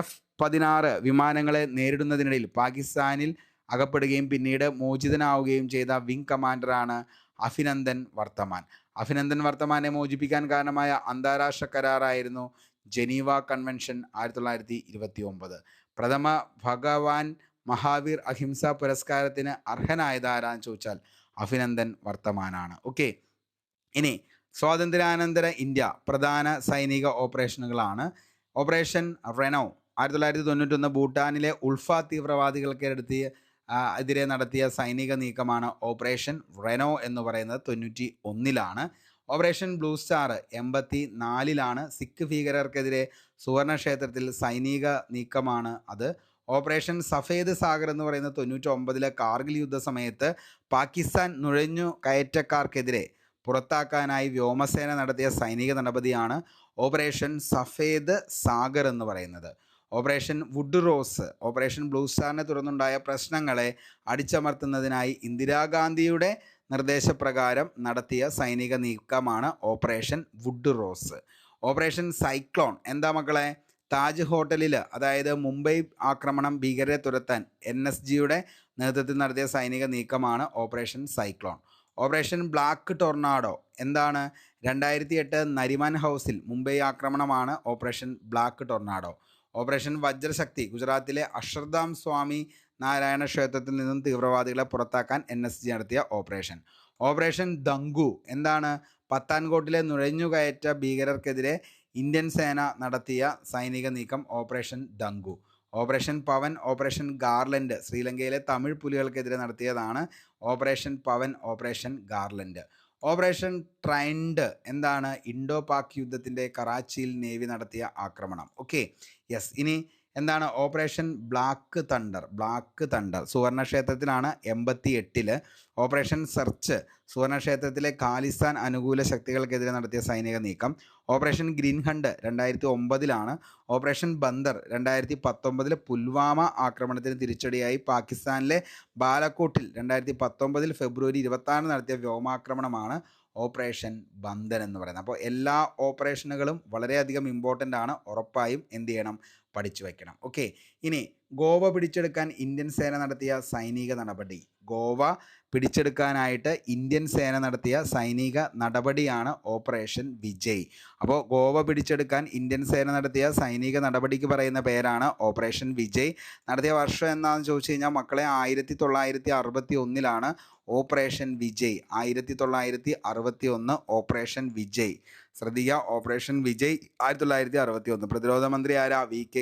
F-16 വിമാനങ്ങളെ നേരിടുന്നതിനിടയിൽ പാകിസ്ഥാനിൽ അകപ്പെടുകയും പിന്നീട് മോചിതനാവുകയും ചെയ്ത വിംഗ് കമാൻഡറാണ് അഭിനന്ദൻ വർത്തമാൻ. അഭിനന്ദൻ വർത്തമാനെ മോചിപ്പിക്കാൻ കാരണമായ അന്താരാഷ്ട്ര കരാറായിരുന്നു ജനീവ കൺവെൻഷൻ 1929. പ്രഥമ ഭഗവാൻ മഹാവീർ അഹിംസ പുരസ്കാരത്തിന് അർഹനായതാരാന്ന് ചോദിച്ചാൽ അഭിനന്ദൻ വർത്തമാനാണ്. ഓക്കെ, ഇനി സ്വാതന്ത്ര്യാനന്തര ഇന്ത്യ പ്രധാന സൈനിക ഓപ്പറേഷനുകളാണ്. ഓപ്പറേഷൻ റെനോ 1991 ഭൂട്ടാനിലെ ഉൾഫ തീവ്രവാദികൾക്കെതിരെ നടത്തിയ സൈനിക നീക്കമാണ് ഓപ്പറേഷൻ റെനോ എന്ന് പറയുന്നത്. 91 ഓപ്പറേഷൻ ബ്ലൂ സ്റ്റാർ 84 സിഖ് ഭീകരർക്കെതിരെ സുവർണ ക്ഷേത്രത്തിൽ സൈനിക നീക്കമാണ് അത്. ഓപ്പറേഷൻ സഫേദ് സാഗർ എന്ന് പറയുന്നത് 99 കാർഗിൽ യുദ്ധസമയത്ത് പാകിസ്ഥാൻ നുഴഞ്ഞു കയറ്റക്കാർക്കെതിരെ പുറത്താക്കാനായി വ്യോമസേന നടത്തിയ സൈനിക നടപടിയാണ് ഓപ്പറേഷൻ സഫേദ് സാഗർ എന്ന് പറയുന്നത്. Operation wood rose operation blue സ്റ്റാറിനെ തുടർന്നുണ്ടായ പ്രശ്നങ്ങളെ അടിച്ചമർത്തുന്നതിനായി ഇന്ദിരാഗാന്ധിയുടെ നിർദ്ദേശപ്രകാരം നടത്തിയ സൈനിക നീക്കമാണ് operation wood rose. Operation cyclone എന്താ മക്കളെ? താജ് ഹോട്ടലിൽ, അതായത് മുംബൈ ആക്രമണം ഭീകരരെ തുരത്താൻ NSGയുടെ നേതൃത്വത്തിൽ നടത്തിയ സൈനിക നീക്കമാണ് operation cyclone. Operation black tornado എന്താണ്? 2008 നരിമാൻ ഹൗസിൽ മുംബൈ ആക്രമണമാണ് ഓപ്പറേഷൻ ബ്ലാക്ക് ടൊർണാഡോ. ഓപ്പറേഷൻ വജ്രശക്തി ഗുജറാത്തിലെ അക്ഷർധാം സ്വാമി നാരായണ ക്ഷേത്രത്തിൽ നിന്നും തീവ്രവാദികളെ പുറത്താക്കാൻ NSG നടത്തിയ ഓപ്പറേഷൻ. ഓപ്പറേഷൻ ദങ്കു എന്താണ്? പത്താൻകോട്ടിലെ നുഴഞ്ഞുകയറ്റ ഭീകരർക്കെതിരെ ഇന്ത്യൻ സേന നടത്തിയ സൈനിക നീക്കം ഓപ്പറേഷൻ ദങ്കു. ഓപ്പറേഷൻ പവൻ ഓപ്പറേഷൻ ഗാർലൻഡ് ശ്രീലങ്കയിലെ തമിഴ് പുലികൾക്കെതിരെ നടത്തിയതാണ് operation Pawan operation garland. Operation trident എന്താണ്? ഇൻഡോ പാക് യുദ്ധത്തിൻ്റെ കറാച്ചിയിൽ നേവി നടത്തിയ ആക്രമണം. Okay, yes. ഇനി എന്താണ് ഓപ്പറേഷൻ ബ്ലാക്ക് തണ്ടർ സുവർണക്ഷേത്രത്തിലാണ് 88. ഓപ്പറേഷൻ സെർച്ച് സുവർണക്ഷേത്രത്തിലെ ഖാലിസ്ഥാൻ അനുകൂല ശക്തികൾക്കെതിരെ നടത്തിയ സൈനിക നീക്കം. Operation green hunt 2009. Operation Bandar 2019 Pulwama ആക്രമണത്തിന് തിരിച്ചടിയായി പാകിസ്ഥാനിലെ ബാലക്കോട്ടിൽ 2019 ഫെബ്രുവരി 26 നടത്തിയ വ്യോമാക്രമണമാണ് ഓപ്പറേഷൻ ബന്ദർ എന്ന് പറയുന്നത്. അപ്പോൾ എല്ലാ ഓപ്പറേഷനുകളും വളരെയധികം ഇമ്പോർട്ടൻ്റ് ആണ്. ഉറപ്പായും എന്ത് ചെയ്യണം? പഠിച്ചു വയ്ക്കണം. ഓക്കെ, ഇനി ഗോവ പിടിച്ചെടുക്കാൻ ഇന്ത്യൻ സേന നടത്തിയ സൈനിക നടപടി. ഗോവ പിടിച്ചെടുക്കാനായിട്ട് ഇന്ത്യൻ സേന നടത്തിയ സൈനിക നടപടിയാണ് ഓപ്പറേഷൻ വിജയ്. അപ്പോൾ ഗോവ പിടിച്ചെടുക്കാൻ ഇന്ത്യൻ സേന നടത്തിയ സൈനിക നടപടിക്ക് പറയുന്ന പേരാണ് ഓപ്പറേഷൻ വിജയ്. നടത്തിയ വർഷം എന്താണെന്ന് ചോദിച്ചു കഴിഞ്ഞാൽ മക്കളെ 1961 ഓപ്പറേഷൻ വിജയ്. 1961 ഓപ്പറേഷൻ വിജയ്. ശ്രദ്ധിക്കുക, ഓപ്പറേഷൻ വിജയ് 1961. പ്രതിരോധ മന്ത്രി ആരാ? VK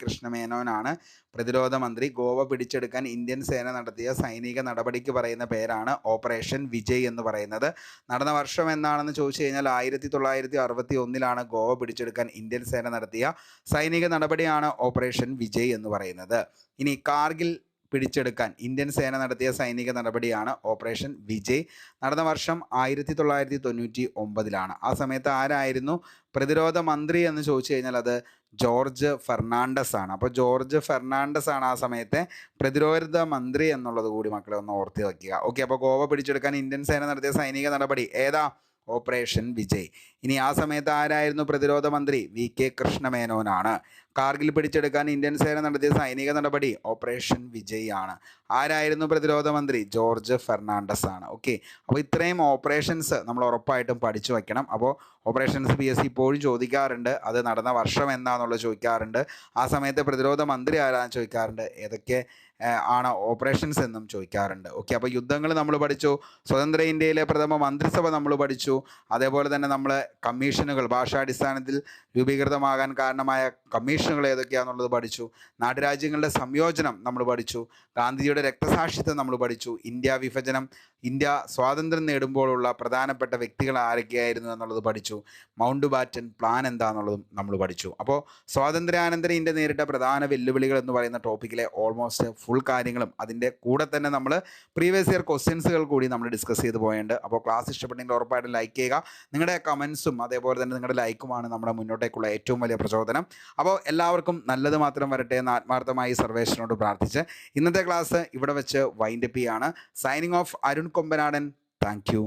കൃഷ്ണമേനോനാണ് പ്രതിരോധ മന്ത്രി. ഗോവ പിടിച്ചെടുക്കാൻ ഇന്ത്യൻ സേന നടത്തിയ സൈനിക നടപടിക്ക് പറയുന്ന പേരാണ് ഓപ്പറേഷൻ വിജയ് എന്ന് പറയുന്നത്. നടന്ന വർഷം എന്നാണെന്ന് ചോദിച്ചു കഴിഞ്ഞാൽ 1961 ഗോവ പിടിച്ചെടുക്കാൻ ഇന്ത്യൻ സേന നടത്തിയ സൈനിക നടപടിയാണ് ഓപ്പറേഷൻ വിജയ് എന്ന് പറയുന്നത്. ഇനി കാർഗിൽ പിടിച്ചെടുക്കാൻ ഇന്ത്യൻ സേന നടത്തിയ സൈനിക നടപടിയാണ് ഓപ്പറേഷൻ വിജയ്. നടന്ന വർഷം 1999. ആ സമയത്ത് ആരായിരുന്നു പ്രതിരോധ മന്ത്രി എന്ന് ചോദിച്ചു കഴിഞ്ഞാൽ അത് ജോർജ് ഫെർണാണ്ടസ് ആണ്. അപ്പോൾ ജോർജ് ഫെർണാണ്ടസ് ആണ് ആ സമയത്തെ പ്രതിരോധ മന്ത്രി എന്നുള്ളത് കൂടി മക്കളെ ഒന്ന് ഓർത്ത് വയ്ക്കുക. ഓക്കെ, അപ്പോൾ ഗോവ പിടിച്ചെടുക്കാൻ ഇന്ത്യൻ സേന നടത്തിയ സൈനിക നടപടി ഏതാ? ഓപ്പറേഷൻ വിജയ്. ഇനി ആ സമയത്ത് ആരായിരുന്നു പ്രതിരോധ മന്ത്രി? VK കൃഷ്ണമേനോനാണ്. കാർഗിൽ പിടിച്ചെടുക്കാൻ ഇന്ത്യൻ സേന നടത്തിയ സൈനിക നടപടി ഓപ്പറേഷൻ വിജയ് ആണ്. ആരായിരുന്നു പ്രതിരോധ മന്ത്രി? ജോർജ് ഫെർണാണ്ടസ് ആണ്. ഓക്കെ, അപ്പോൾ ഇത്രയും ഓപ്പറേഷൻസ് നമ്മൾ ഉറപ്പായിട്ടും പഠിച്ചു വയ്ക്കണം. അപ്പോൾ ഓപ്പറേഷൻസ് PSC ഇപ്പോഴും ചോദിക്കാറുണ്ട്. അത് നടന്ന വർഷം എന്താണെന്നുള്ളത് ചോദിക്കാറുണ്ട്. ആ സമയത്ത് പ്രതിരോധ മന്ത്രി ആരാന്ന് ചോദിക്കാറുണ്ട്. ഏതൊക്കെ ആണ് ഓപ്പറേഷൻസ് എന്നും ചോദിക്കാറുണ്ട്. ഓക്കെ, അപ്പോൾ യുദ്ധങ്ങൾ നമ്മൾ പഠിച്ചു. സ്വതന്ത്ര ഇന്ത്യയിലെ പ്രഥമ മന്ത്രിസഭ നമ്മൾ പഠിച്ചു. അതേപോലെ തന്നെ നമ്മൾ കമ്മീഷനുകൾ, ഭാഷാടിസ്ഥാനത്തിൽ രൂപീകൃതമാകാൻ കാരണമായ കമ്മീഷനുകൾ ഏതൊക്കെയാണെന്നുള്ളത് പഠിച്ചു. നാട്ടുരാജ്യങ്ങളുടെ സംയോജനം നമ്മൾ പഠിച്ചു. ഗാന്ധിജിയുടെ രക്തസാക്ഷിത്വം നമ്മൾ പഠിച്ചു. ഇന്ത്യ വിഭജനം, ഇന്ത്യ സ്വാതന്ത്ര്യം നേടുമ്പോഴുള്ള പ്രധാനപ്പെട്ട വ്യക്തികൾ ആരൊക്കെയായിരുന്നു എന്നുള്ളത് പഠിച്ചു. മൗണ്ട് ബാറ്റൻ പ്ലാൻ എന്താണെന്നുള്ളതും നമ്മൾ പഠിച്ചു. അപ്പോൾ സ്വാതന്ത്ര്യാനന്തര ഇന്ത്യ നേരിട്ട പ്രധാന വെല്ലുവിളികൾ എന്ന് പറയുന്ന ടോപ്പിക്കിലെ ഓൾമോസ്റ്റ് ഫുൾ കാര്യങ്ങളും അതിൻ്റെ കൂടെ തന്നെ നമ്മൾ പ്രീവിയസ് ഇയർ ക്വസ്റ്റ്യൻസുകൾ കൂടി നമ്മൾ ഡിസ്കസ് ചെയ്ത് പോയിട്ടുണ്ട്. അപ്പോൾ ക്ലാസ് ഇഷ്ടപ്പെട്ടെങ്കിൽ ഉറപ്പായിട്ടും ലൈക്ക് ചെയ്യുക. നിങ്ങളുടെ കമൻസും അതേപോലെ തന്നെ നിങ്ങളുടെ ലൈക്കുമാണ് നമ്മുടെ മുന്നോട്ടേക്കുള്ള ഏറ്റവും വലിയ പ്രചോദനം. അപ്പോൾ എല്ലാവർക്കും നല്ലത് മാത്രം വരട്ടെ എന്ന് ആത്മാർത്ഥമായി സർവേശ്വരനോട് പ്രാർത്ഥിച്ച് ഇന്നത്തെ ക്ലാസ് ഇവിടെ വെച്ച് വൈൻഡപ്പ് ചെയ്യാണ്. Signing off Arun Kombanadan. Thank you.